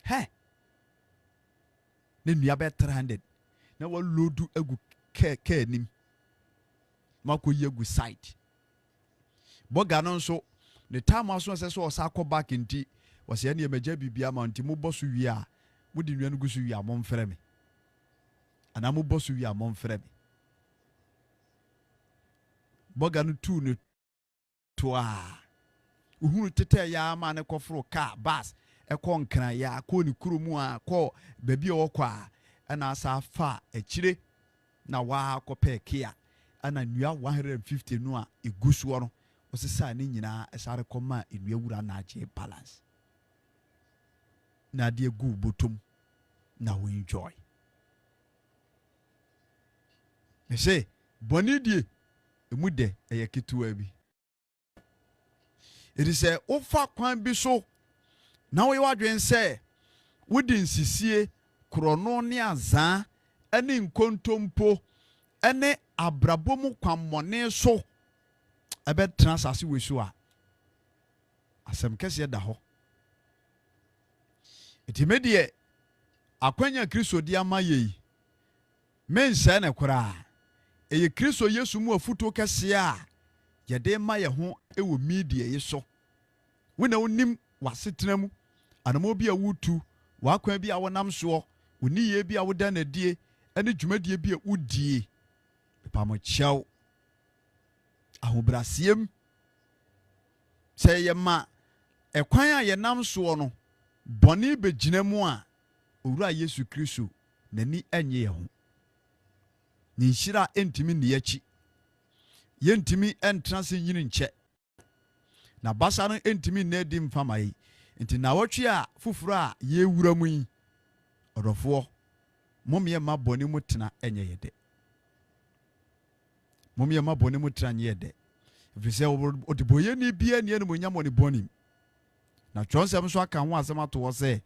he ne nua be 300 na wa lodu agu ka nim mako yegu site boga no nso the time aso se so osakọ back nti wose ene maja bibia ma nti mo boso wi a mo di nua no guso wi a mo mfrɛ me ana mo boso wi a mo mfrɛ me boga no tu no toa uhuru tete ya ma ne kɔforo car bus ɛkɔ nkran ya kɔ ni kuromu a kɔ baabi ɔkɔ a ɛna asa fa akyire na wa kɔpɛ kia ana nua 150 no a eguso no osisa ne nyina ɛsare kɔma enua wura na agye balance na de gu botom na we enjoy me say boni die emu de ɛyɛ ketewa bi. It is a ofa kwan bi so na we wadwen sɛ wodi nsisie krono ne azan ene nkontompo ene abrabomu kwammɔne so ɛbɛtena asase we so a asɛm kɛse da hɔ etimedie akwanya Kristo di ama yei mensa ne kora eye Kristo Yesu mu afuto kɛse a yɛde ma yɛ ho ɛwɔ media yi so wona wonim wasetena mu anamo bi a wutu wakwan bi a wonam soɔ oniye bi a woda na die ɛne dwumadie bi a wudie pamokyɛw ahobrasiem sɛ yɛma ɛkwan a yɛnam soɔ no bɔne bɛgyina mu a owura Yesu Kristo n'ani ɛnye yɛ ho ne nhyira entimi ne yakyi yentimi entra se nyini nkyɛ na basa no entimi na di mfama yi nti na wotwe a fufuro a ye wura mu yi odofo momye ma boni mu tena enye yede momye ma boni mu tena nye yede efise odiboye ni bia ne enu nyamo ne boni na twonsem so aka ho asem ato wo se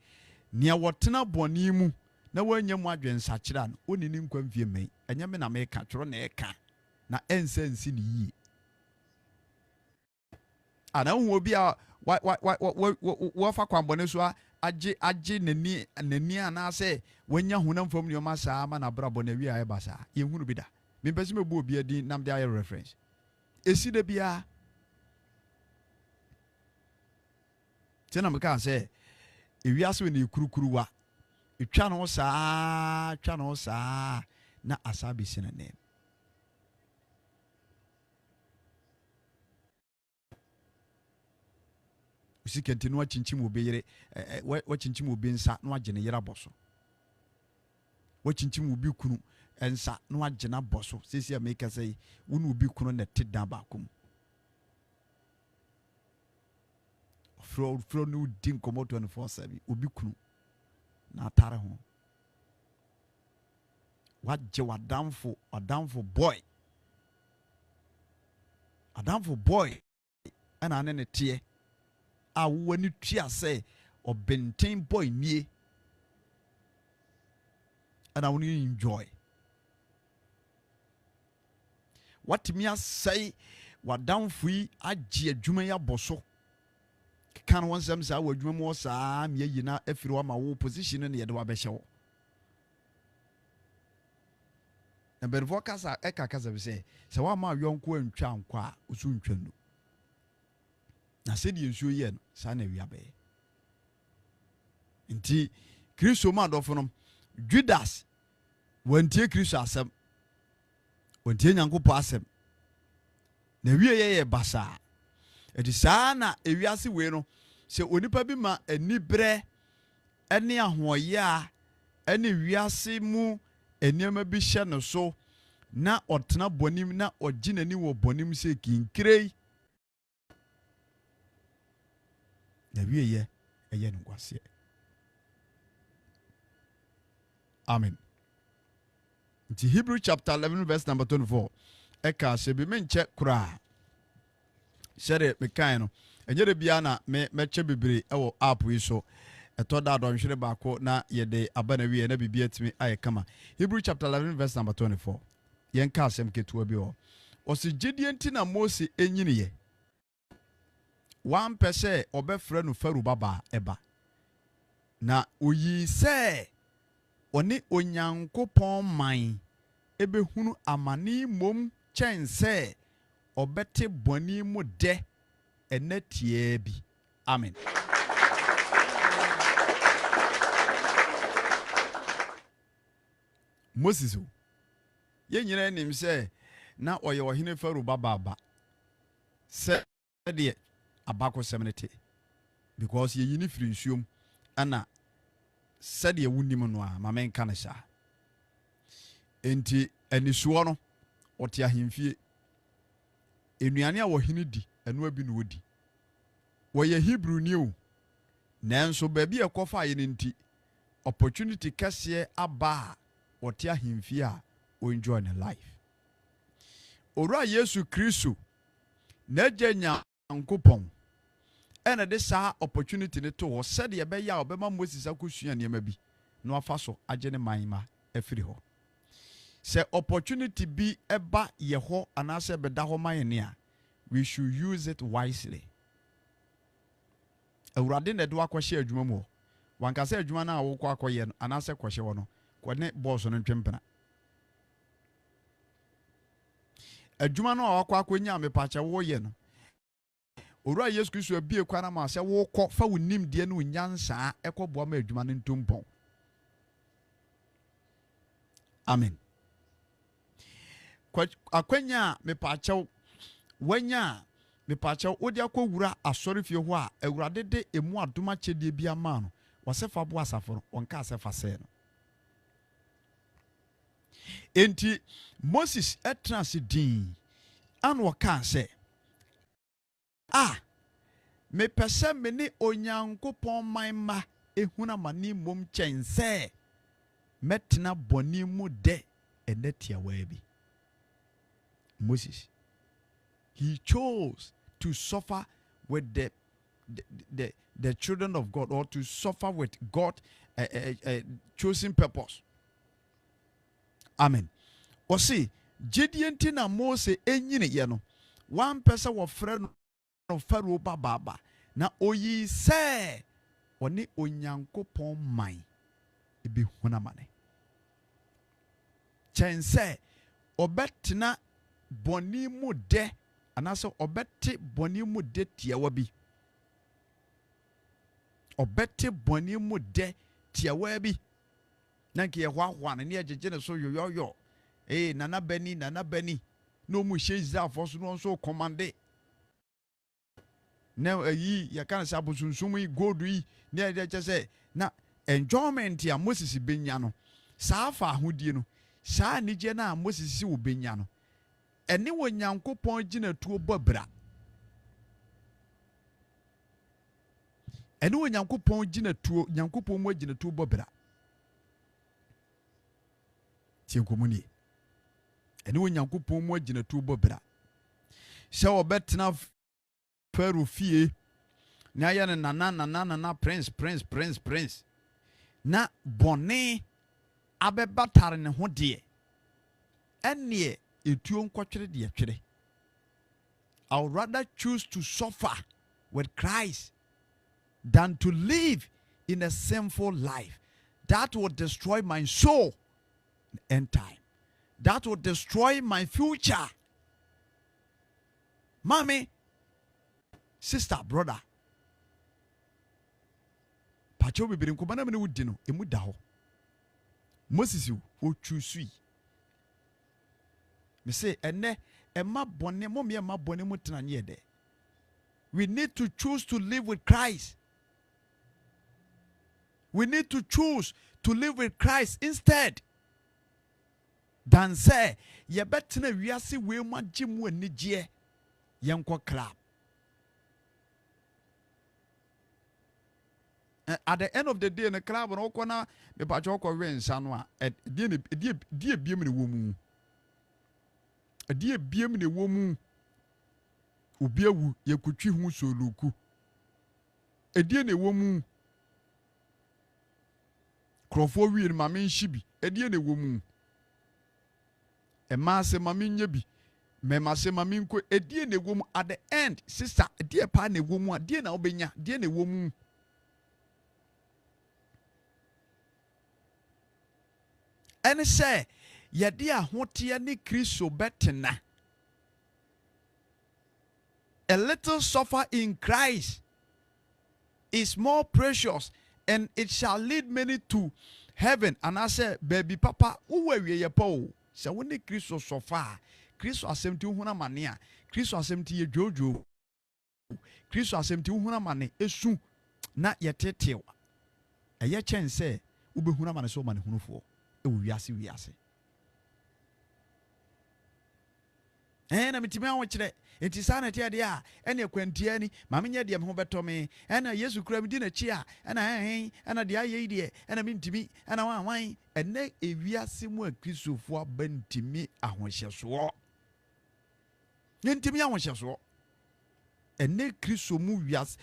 ne wotena boni mu na wanyam adwensa kyera no onini nkwa mfie mai enye me na me ka tworo na eka na ensensi ni yi ana wo bi a wa fa kwambone so agye nani ana se wanya hunam fam ne ma saa ma na brabo na wi a eba saa ye hunu bi da me pese me bo obi adi nam de aye reference esi de bia tena me ka se ewi ase we ne kurukuru wa etwa no saa na asabi sinane usikenti no achinchim obi yere wachinchim obi nsa no agene yera boso wachinchim obi kunu ensa no agena boso sisi ameka say wonu obi kunu na tedan bakom fro no din komo 24/7 obi kunu na atare ho waje wadamfo boy ana ane ne tie a wani tua sɛ ɔbɛnten boy nie ana woni enjoy watimi asɛe wadamfo yi agye adwuma yi abɔso kan won sam saa wadwuma mu saa me yi na afiri wa ma wo position ne yɛde wabɛhyɛ wo na bervo kasa kasa bi sɛ wa ma yɔnko antwa nkwa a osu ntwanu na se di nsuo ye no sa na wi abe nti Kristo ma dofo no Judas wantie Kristo asem wantie Nyankopɔ asem na wie ye basa edi saa na ewiase we no se onipa bi ma anibrɛ ene ahoye a ene wiase mu eniema bi hye no so na ɔtena bonim na ɔginani wɔ bonim se kinkrei na wie ye eye no kwase amen The Hebrew chapter 11 verse number 24. Eka se bi menche kura. Shere me kan no. Enye de bia na meche bebre ewo app yi so. Eto da do nhwere baako na ye de abana wi na bibia timi aye kama. Hebrew chapter 11 verse number 24. Yen ka asem ketua bi ho. Osi gidie nti na Mose enyini ye. Wan pese obefre no faru baba eba. Na oyi se oni onyankopon man ebe hunu amani mom chense obete boni mu de enetie bi. Amen. Moses ye nyina nim se na oye ohene faru baba se de abako semenete because ye yini firi nsuom ana sɛdeɛ wonim no a ma menka ne saa enti anisuo no ɔte ahemfie enuane a wɔhene di ɛno abi no wodi wɔyɛ Hebrew ni o nanso baabi ɛkɔfa yɛ no nti opportunity kɛseɛ aba a wɔte ahemfie a enjoy ne life owura Yesu Kristo na agya Nyankopɔn ena de saa opportunity ne to ho said ye be ya obema Moses akosua niema bi no afa so agye ne manma afiri ho se opportunity bi eba ye ho anase beda ho man ne a we should use it wisely awurade ne do akohye adwuma mu wanka se adwuma na wo kɔ akɔye no anase kɔhye wo no kɔ ne boss no ntwempena adwuma no a wakɔ akɔnya mepache wo ye no owura Yesu Kristo abie kwana ma se wo kɔ fa wonim de no nyansa ekɔboa ma adwuma no ntompɔn. Amen. Akwanya mepache wanya mepache odi akɔwura asɔrefie ho a awurade de emu adoma kyedie bia ma no wɔsefa bo asafo no wɔnka asefa sɛ no enti Moses etna se din an wɔka sɛ me pese me ne onyankopon manma ehuna mani mom chense metna boni mu de enetia wabi. Moses, he chose to suffer with the children of God, or to suffer with God chosen purpose. Amen. O see, Gideon na Mose enyine ye no one person wo frɛ no Pharaoh baba na oyi se oni onyankopon man ebi hunamane chense obetna boni mu de anaso obete boni mu de tiawa bi obete boni mu de tiawa bi nanke ye hwa ne agege ne so yoyoyo nana bani no mu hye Israelfo so no so commande na yi ya kan sa bosunsun yi gold yi na ya je say na enjoyment ya Moses benya no saa fa ahodie no saa nije na Moses si wo benya no ene wo Nyankopɔn gina tuo bobra ene wo Nyankopɔn gina tuo Nyankopɔn mo gina tuo bobra tienkomuni ene wo Nyankopɔn mo gina tuo bobra sɛ obetena Pharaoh fie na ya na prince na bone abebatare ne ho de ene etuo nkotwere de atwere. I would rather choose to suffer with Christ than to live in a sinful life that will destroy my soul end time, that will destroy my future. Mommy, sister, brother, pacho bibiri nkobana me wudi no emu da ho. Moses o choose me say ene ema bone mo me ema bone mo tena ne de. We need to choose to live with Christ. We need to choose to live with Christ instead than say ye betena wiase we ma gimu anigye yenko club. At the end of the day, in the club, and all corner, the Pachoko rain, Sanwa, at dear beam in the woman. A dear beam in the woman. Ubiawu, ye could chew who so luku. A dear ne woman. Crawford, we and Mammy Shibi, a dear ne woman. A mass and Mammy Yabi. Mema se maminko e die ne woman at the end sister die pa ne woman die na obenya die ne woman ene se ye de ahote ne Kristo betena a little suffer in Christ is more precious and it shall lead many to heaven. And I say baby papa uwe ye po se woni Kristo suffer Kristo asɛmti uhuna mane a Kristo asɛmti ye jojo Kristo asɛmti uhuna mane esu na yetetew eye chen sɛ ubehuna mane so mane hunufo e wiase na mitimi anwo kyerɛ enti sa na te ade a ene kwantia ni ma menye de me ho beto me ena Yesu kura me di na chi a ena de aye de ena mintimi ena wan ene ewiase mu a Kristofo abantimi ahohyeso Yentimi ahohyeso ene Kristo mu wiase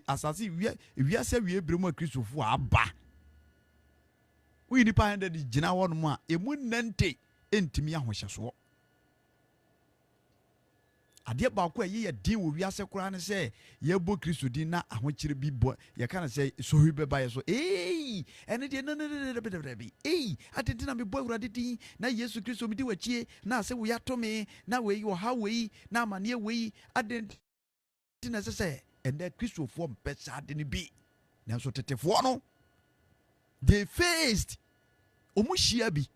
asase wiase wie bremu a Kristofo aba we nipa 100 gina won mu a emu nante entimi ahohyeso ade ba ko ye din wo wiase kura ne se ye bo Kristo din na ahokyere bi bo ye kana se so wi beba ye so ene de no atenti na me bo awurade din na Yesu Kristo mi di wachie na se wo ya to me na we wo ha we na amane we adenti na se ende Kristofo mpesa de ne bi na so tetefo no they faced omuhia bi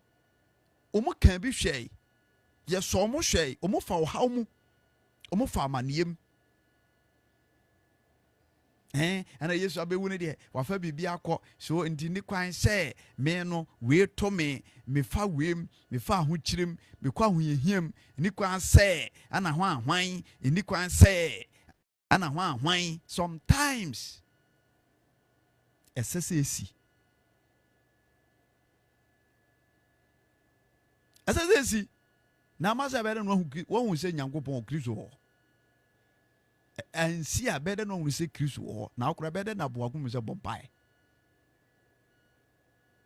omu kan bi hwei ye so omu hwei omu fa wo ha mu omo fa maniem ana Yesu abewu ne de wafa bibia akọ so ndi ni kwan sɛ me no we to me fa wem me fa ho kyirem me kwa ho yehiam ni kwan sɛ ana ho ahwan ni kwan sɛ ana ho ahwan sometimes SSAC na masa bere no wo hu sɛ Nyankopɔn Kristo ho ansi a bede no hu sɛ Kristo ho na akora bede na boakum sɛ bompai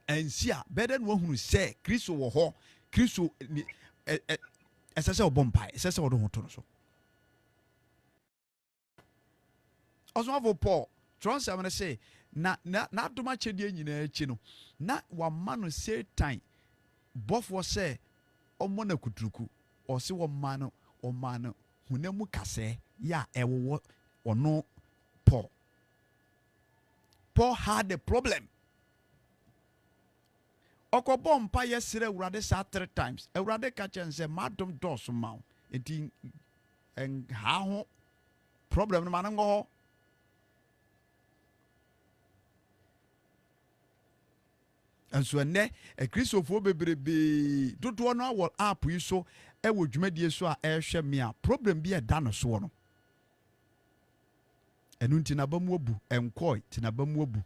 ansi a bede no hu sɛ Kristo wo ho Kristo ɛsɛ sɛ bompai ɛsɛ sɛ wo ho to no so Oswafo Paul Tronsam ne say na adoma kyedie nyina akyi no na wama no Satan bɔfo sɛ omo na kuturuku ɔse wɔma no hunamu kase ya ɛwɔ ɔno Paul had a problem ɔkɔbɔ mpa yɛsrɛ Awurade saa 3 times Awurade ka kyɛn sɛ madom dɔɔso ma wo enti ha ho problem no ma no ngɔ Anso ene Kristofo bebrebe dodo no awol app yi so e wo dwumadie so a ehwe me a problem bi e da no so no enu nti na bamu abu enkoi ti na bamu abu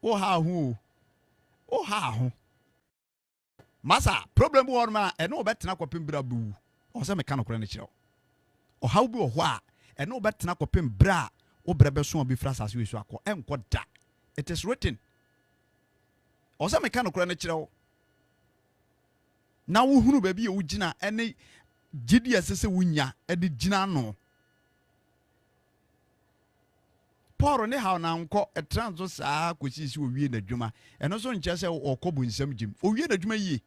o ha ho masa problem wo ma ene obetena kopem bra bu o se me ka no kora ne kire o how bi ho a ene obetena kopem bra wo brebe so obi fra asase we so akọ enko da it is written o se me ka no kora ne kire wo na wo hunu ba bi e wo gina ene gidi asese wunya e de gina no Paul ne ha na nko etranso saa kosisi owie na dwuma eno so nche se okobu nsam jim owie na dwuma yie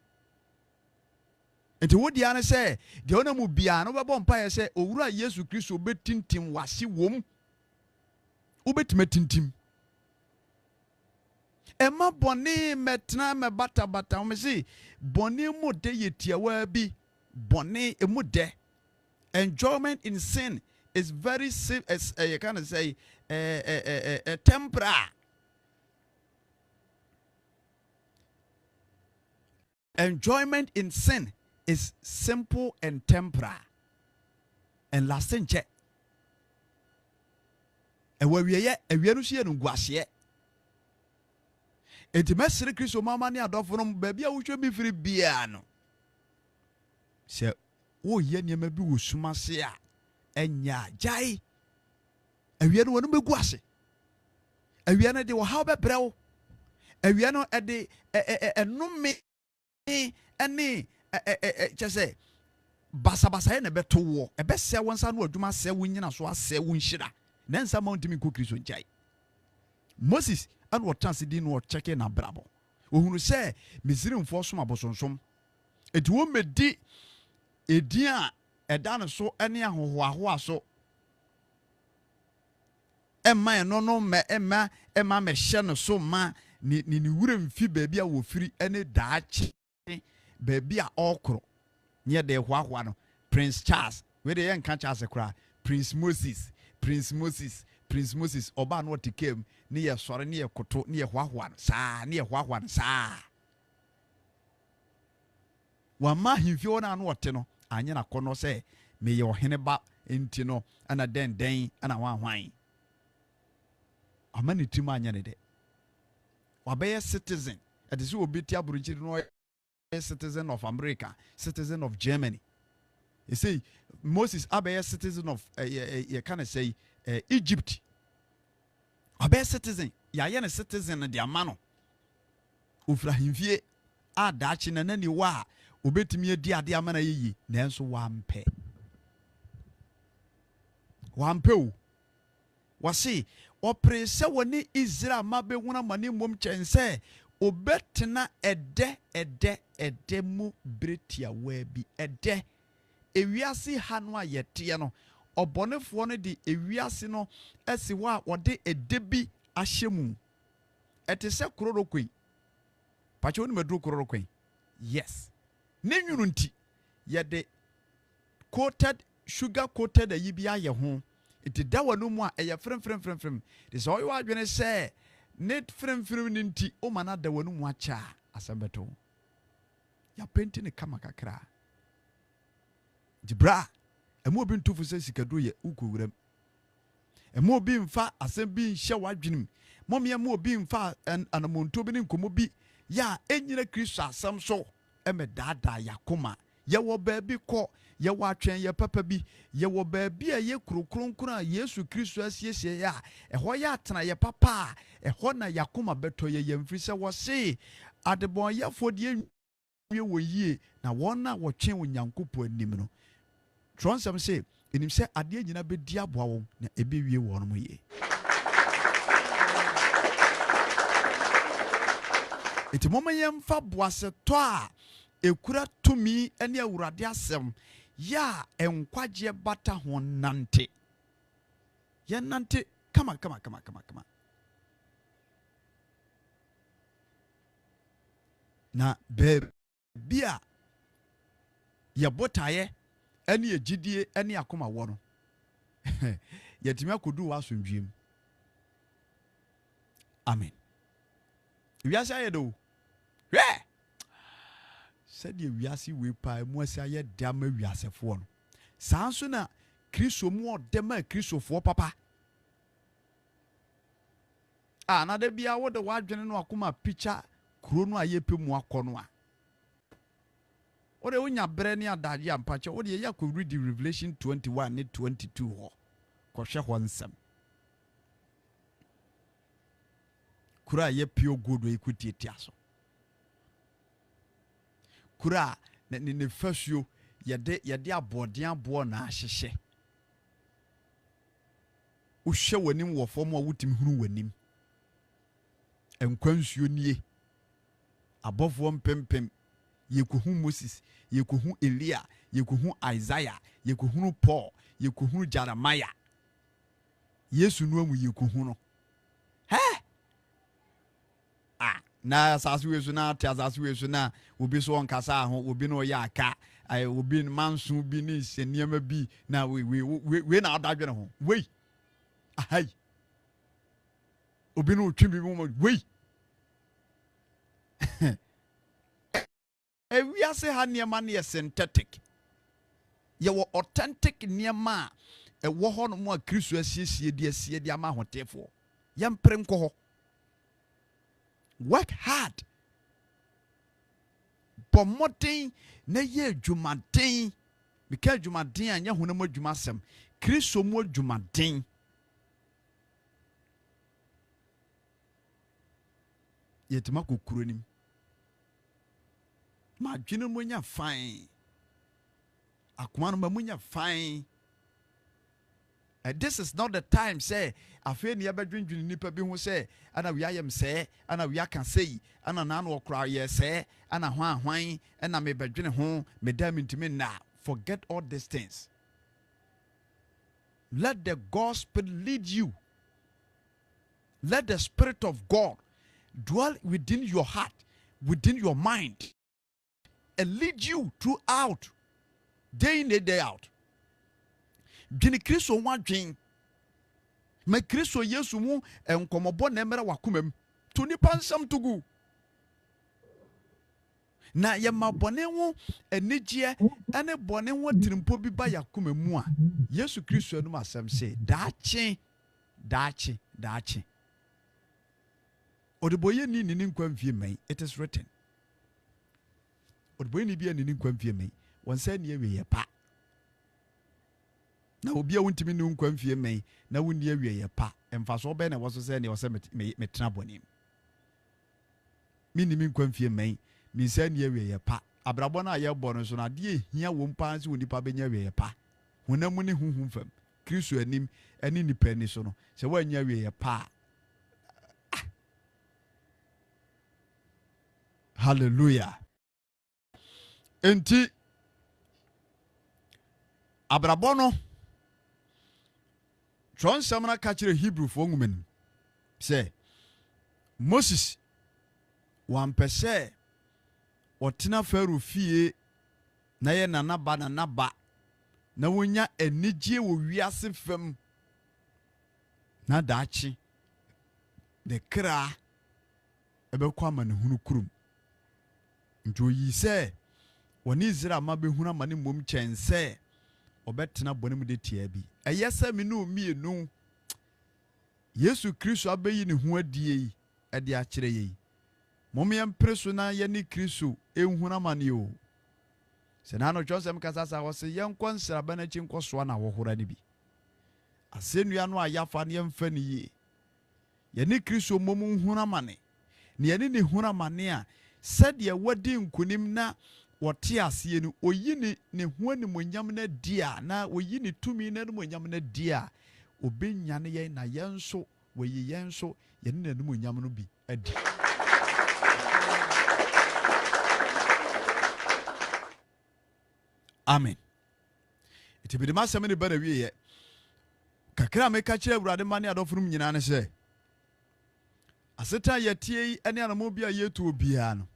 enti wodi ane se de ona mu bia no bebo mpa ye se owura Yesu Kristo betintim wase wom obetima tintim ema boni metna me bata me se boni mu de yetiawa bi boni emu de enjoyment in sin is very as you can say temporary. Enjoyment in sin is simple and temporary and lasting check. And where we are, and we are not seeing guasie. Enti mesere Kristo mama ne adofo no baby a wo hwe bi firi bia no. Se wo ye niam bi wo sumase a enya jai. Awia no wonu begu ase. Awia no de wo haw bebrɛw. Awia no de enome ene kyese basa na beto wo. Ebese wonsa no adwuma se wonyina so ase wonhyira. Nansa mountimi ko Kristo njai. Moses and what transidin no check na brabo. Ohunu se Misraimfo som abosonsom. Eti wo medi edin a ɛda no so ene ahohoahoa so. Emma no me emma me hye no so ma ni wura mfi baabi a wo firi ene daache baabi a okro nye de hoahoa no Prince Charles we de yen kan Charles kra Prince Moses oba no tikem ni ye sore ni ye koto ni ye hoahoa no saa wa ma himfi wona no wote no anye na kono se me ye ohene ba enti no ana den ana wanhwan amani tima anya ne de wabeye citizen it is obi ti aburuchiri no citizen of America, citizen of Germany. You see Moses abeye citizen of you can say Egypt. Abeye citizen ya ye ne citizen de amano ofra himfie adachi na nani wa obetimi adi ade amana yiyi nanso wampe o wasi opre se woni Israel mabe huna mane mom chense obetena ede mu bretia wabi ede ewiase ha no ayete no obonefo no de ewiase no esi wa wode ede bi ahyemu etese kororokwen pacho woni medru kororokwen yes nenwunu nti yede coated sugar coated ayi aye ho iti dawa no mu a eye frem de so yo adwene se net frem nti o mana dawa no mu acha asambeto ya penti ne kama kakra dibra emu obi ntufu se sikadu ye ukowuram emu obi mfa asem bi nhye wadwenem mom ye mu obi mfa anamonto bi ne nkomo bi ya enyina Kristo asem so emedada yakoma ye wo baabi kɔ ye wo atwen ye papa bi ye wo baabi a ye krokronkron a Yesu Kristo asiesie ya ɛhɔ ya atena ye papa ɛhɔ na yakoma beto ye yemfiri sɛ wo se adebon ye fodie wie wo yie na wona wo twen onyankopo anim no tronsem se enim sɛ ade nyina bedi aboa wo na ebe wie wo no yie eti moma yemfa boase to a ekura tumi ene awurade asem ya enkwagye bata ho nante ye nante kama na bia ye botaye ene egidie ene akoma wo no yetimi akodu wa asomdwiem amen wiase ayedo said ye wiase we pa mu ase aye dama wiasefo no sanso na Kristo mu odema Kristofo papa na de bia wo de wadwene no akoma picture kuro no aye pe mu akono a wo de wonya bre ne adaje ampache wo de ye yakọ read Revelation 21 ne 22 ho ko hwe ho nsem kuro aye pure gold we kutieti aso kura ne fasuo yede abodin abo na ahyehye wo hwe wanim wo fom a wutimi hunu wanim enkwansuo nie abofo mpempem yekohu Moses yekohu Elia yekohu Isaiah yekohu Paul yekohu Jeremiah Yesu no amu yekohu no na asasu wesu na te asasu wesu na obi so onkasa ho obi no ya aka obi mansu bi ni seniema bi na we na adadwene ho we ahai obi no twi bi mo we ewiase ha niema na synthetic. Ye wo authentic niema a wo ho no mo a Kristo asiesie di ama hotefo. Yempre nko ho. Work hard. Pomoten na ye dwumaden. Mika dwumaden anya honam adwumasem. Kristo mo dwumaden. Yetima kokuro nim. Ma dwene mo nya fine. Akoma no mo nya fine. This is not the time say afi ni abadwendwene nipa bi ho say ana wi ayem say ana wi aka say ana na no okra ye say ana hwan ana me badwene ho me da mintimi na. Forget all these things. Let the gospel lead you. Let the Spirit of God dwell within your heart, within your mind, and lead you throughout, day in and day out. Dwene Kristo ho adwen. Me Kristo Yesu mu enkomobo na emere wakomam. To nipa nsam tugu. Na ye mabone ho enigye ene bone ho tirimpo bi ba yakomam a Yesu Kristo anu asem se daache. Odeboye ni nkwamfie mai. It is written. Odeboye ni bia ni nkwamfie mai. Wonsa ni awie ye pa. Na obi a wontimi ni nkwamfie mai na wonni awie ye pa. Emfaso be na woso se ne wose metena bonim. Minni nkwamfie mai. Mi se ni awie ye pa. Abrabo na ye bo no so na de ehia wo mpa nse woni pa benya awie ye pa. Honam ni huhum fam. Kristo anim ani nipa ni so no. Se wa nya awie ye pa. Hallelujah. Enti abrabo no Tron samana kachire Hebrew fo ngumen say Moses wampese otina Pharaoh fie na ye nanaba na wonya enigye wo wiase fam na daachi de kra ebekwa ma ne hunu kurum njo yi se woni Israel ma be hunu ma ne mom chense obetena bonem de tia bi eyese me no mienu Yesu Kristo abeyi ne ho adie yi ade a kire yi mom ye mpreso na ye ne Kristo ehuna mane o se na no Joseph kasasa wo se ye nkonsra bana chi nkoso na wo hora ne bi asenua no ayafa ne mfa ne yi ye ne Kristo mom nhuna mane ne ye ne huna mane a sade wadi nkunim na wote ase ni oyini ne ho animonyam na dia na oyini tumi na animonyam na dia obenya ne ye na yenso woyi yenso ye ne animonyam no bi adi. Amen. Iti bi de masem ne ba na wie ye kakra me ka kire awurade mane adofrum nyina ne se aseta yetie yi ene anamo bia yetu obia no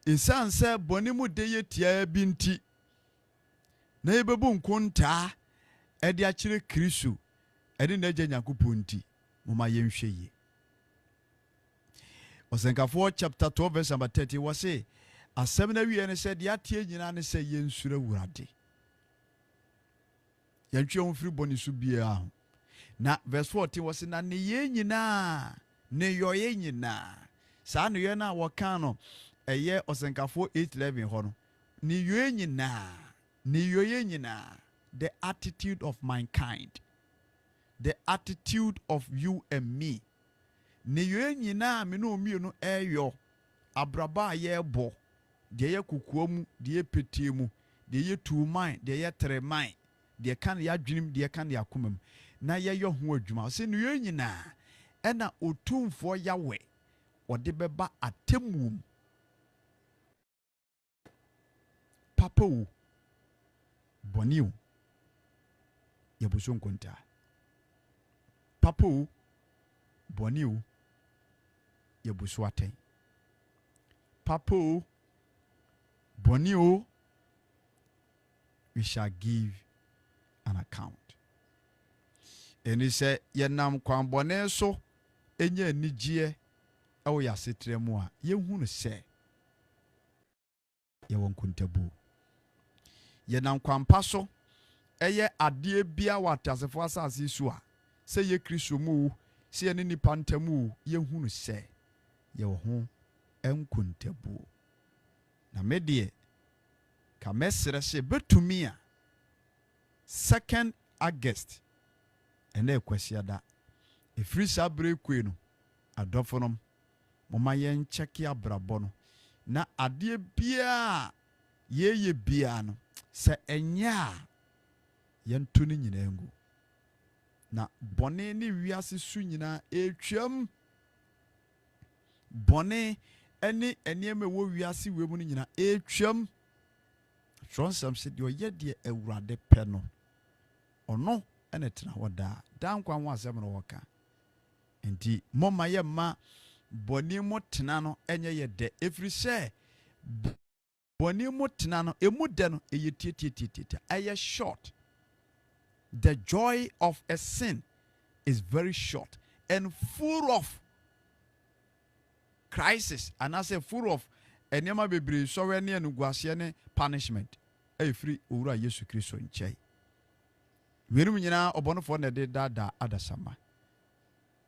insanse boni mu de yetia binti na yebebu nkonta ede a kire Kristo ede na agya Nyankopon nti moma yenhwe yi Osenkafo chapter 12 verse number 30 was asem na wie ne se de atie nyina ne se yensura wurade yantwe ho firi boni so bia na verse 14 was na ne ye nyina ne yoye nyina sa ne ye na wokan no eye Osenkafo 8:11 ho no ne yoye nyina the attitude of mankind, the attitude of you and me. Ne yoye nyina me no mienu eyo abraba ye bo de ye kukuomu de ye petiemu de ye tuuman de ye treman de kan ya dwenim de kan ya komam na ye yo ho adwuma se ne yoye nyina ena otumfo yawe ode beba atemum papa wo boniu yebuso nkonta papa wo boniu yebuso aten papa wo boniu we shall give an account. And he said yenam kwan bone so enya anigye awo yasetremu a yehunu se yɛwɔ nkontabuo yɛnam kwampa so ɛyɛ adeɛ bia wɔ atasefo asase so a sɛ yɛ Kristo mu sɛ yɛ ne nipa ntamu yɛhunu sɛ yɛwɔ ho nkontabuo na me deɛ ka mɛsrɛ sɛ bɛtumi a 2nd August ɛnɛ kwasiada ɛfiri saa berɛ kwe no adɔfo nom moma yɛn kyɛke abrabɔ no na adeɛ biaa yɛyɛ biaa no sɛ ɛnyɛ a yɛnto no nyinaa ngu na bɔne ne wiase su nyinaa ɛtwam bɔne ɛne nneɛma ɛwɔ wiase wɔ mu no nyinaa ɛtwam trɔnsɛm sɛ deɛ ɔyɛ deɛ Awurade pɛ no ɔno ɛna tena hɔ daa nkwa ho asɛm no wɔka nti mɔma yɛ ma bɔne mu tena no ɛnyɛ yɛ dɛ ɛfiri sɛ bɔne mu tena no ɛmu dɛ no ɛyɛ tietietie ɛyɛ short. The joy of a sin is very short and full of crisis, and I say full of enema bebree so we ne anuguase ne punishment ɛfiri owura Yesu Kristo nkyɛn. Wɛnum nyinaa ɔbɔnofo na de dada adasama.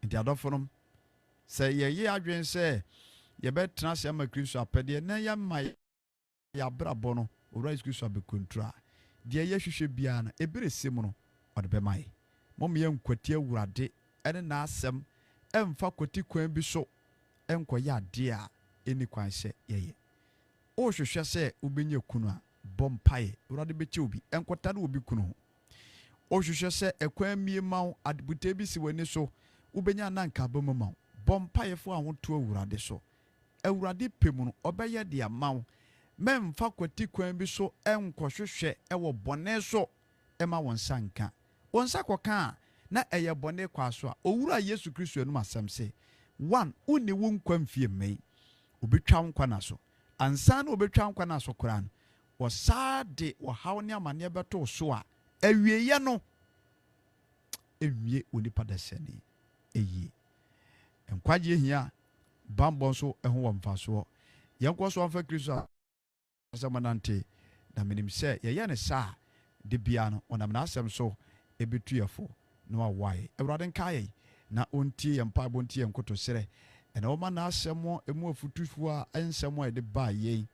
Nti adɔfo nom sɛ yɛyɛ adwen sɛ yɛbɛtena sɛ ama Kristo apɛdeɛ na yɛma yɛabrabɔ no owura Yesu Kristo abɛkontra deɛ yɛhwehwɛ biara no ɛbere sim no ɔde bɛma yɛ mom yɛ nkwati Awurade ɛne n'asɛm ɛmfa kwati kwan bi so ɛnkɔyɛ adeɛ a ɛni kwan sɛ yɛyɛ ɔhwehwɛ sɛ wobɛnya kunu a bɔ mpaeɛ Awurade bɛkyɛ obi ɛnkɔta no obi kunu ho ɔhwehwɛ sɛ ɛkwan mie ma wo adebute bi si w'ani so wobɛnya nanka bɛma ma wo bɔ mpaeɛ fo a woto Awurade so Awurade pɛ mu no ɔbɛyɛ de ama wo mɛmfa kwati kwan bi so ɛnkɔhwehwɛ ɛwɔ bɔne so ɛma wɔn nsa nka wɔn nsa kɔka a na ɛyɛ bɔne kwa so a owura Yesu Kristo anum asɛm sɛ 1 wone wo nkwa mfie mmɛn obetwa nkwa na so ansa na obetwa nkwa na so koraa no wɔsaa de wɔhaw ne amanneɛ bɛto so a awieyɛ no ewie onipa da sɛne ɛyie nkwagye hia bambɔ nso ɛho wɔ mfasoɔ yɛnkɔ so amfa Kristo a asɛmanante na menim sɛ yɛyɛ ne saa de bia no ɔnam n'asɛm so ɛbɛtuyɛfo na wawae Awurade nkae na ɔntie yɛn mpaebɔ ntie yɛn nkotosrɛ ɛna ɔma n'asɛm ɛmu afutufoɔ a ɛnsɛm a ɛde baa yɛn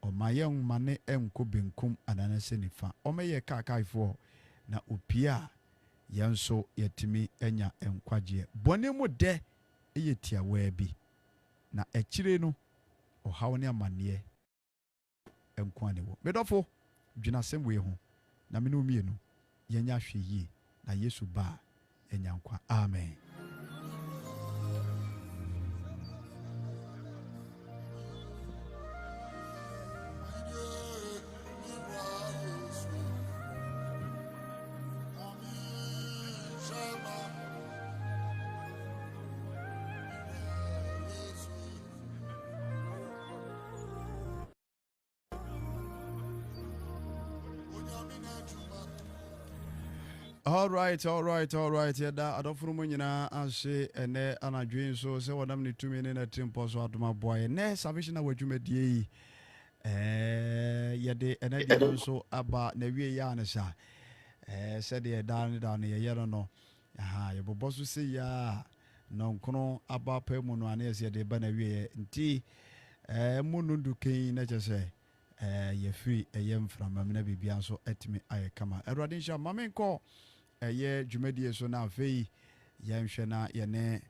ɔma yɛn ma ne ɛnkɔ benkum ananasɛ nifa ɔma yɛ kaakaefoɔ na opie a yɛn nso yɛtumi anya nkwagyeɛ bɔne mu dɛ ɛyɛ tiawaa bi na akyire no ɔhaw ne amanneɛ ɛnko ane wɔ medɔfo dwena asɛm wei ho na mene umienu yɛnya hwɛ yie na Yesu ba ɛnya nkwa amen. All right. Yada adofuru mu nyina ase ene anadwen so se wonam ne tumi ne na timpo so adoma boy ne salvation na wadwumadie yede ene de so aba na wie ya ne sa se de da ne ye no ye bobo so se ya no nkono aba pa mu no ane se de ba na wie nti mu no duken na chese ye free ye mframa me na bibia so etimi aye kama Awurade nsha mamenko ɛyɛ dwumadie so na afei yɛnhwɛ na yɛne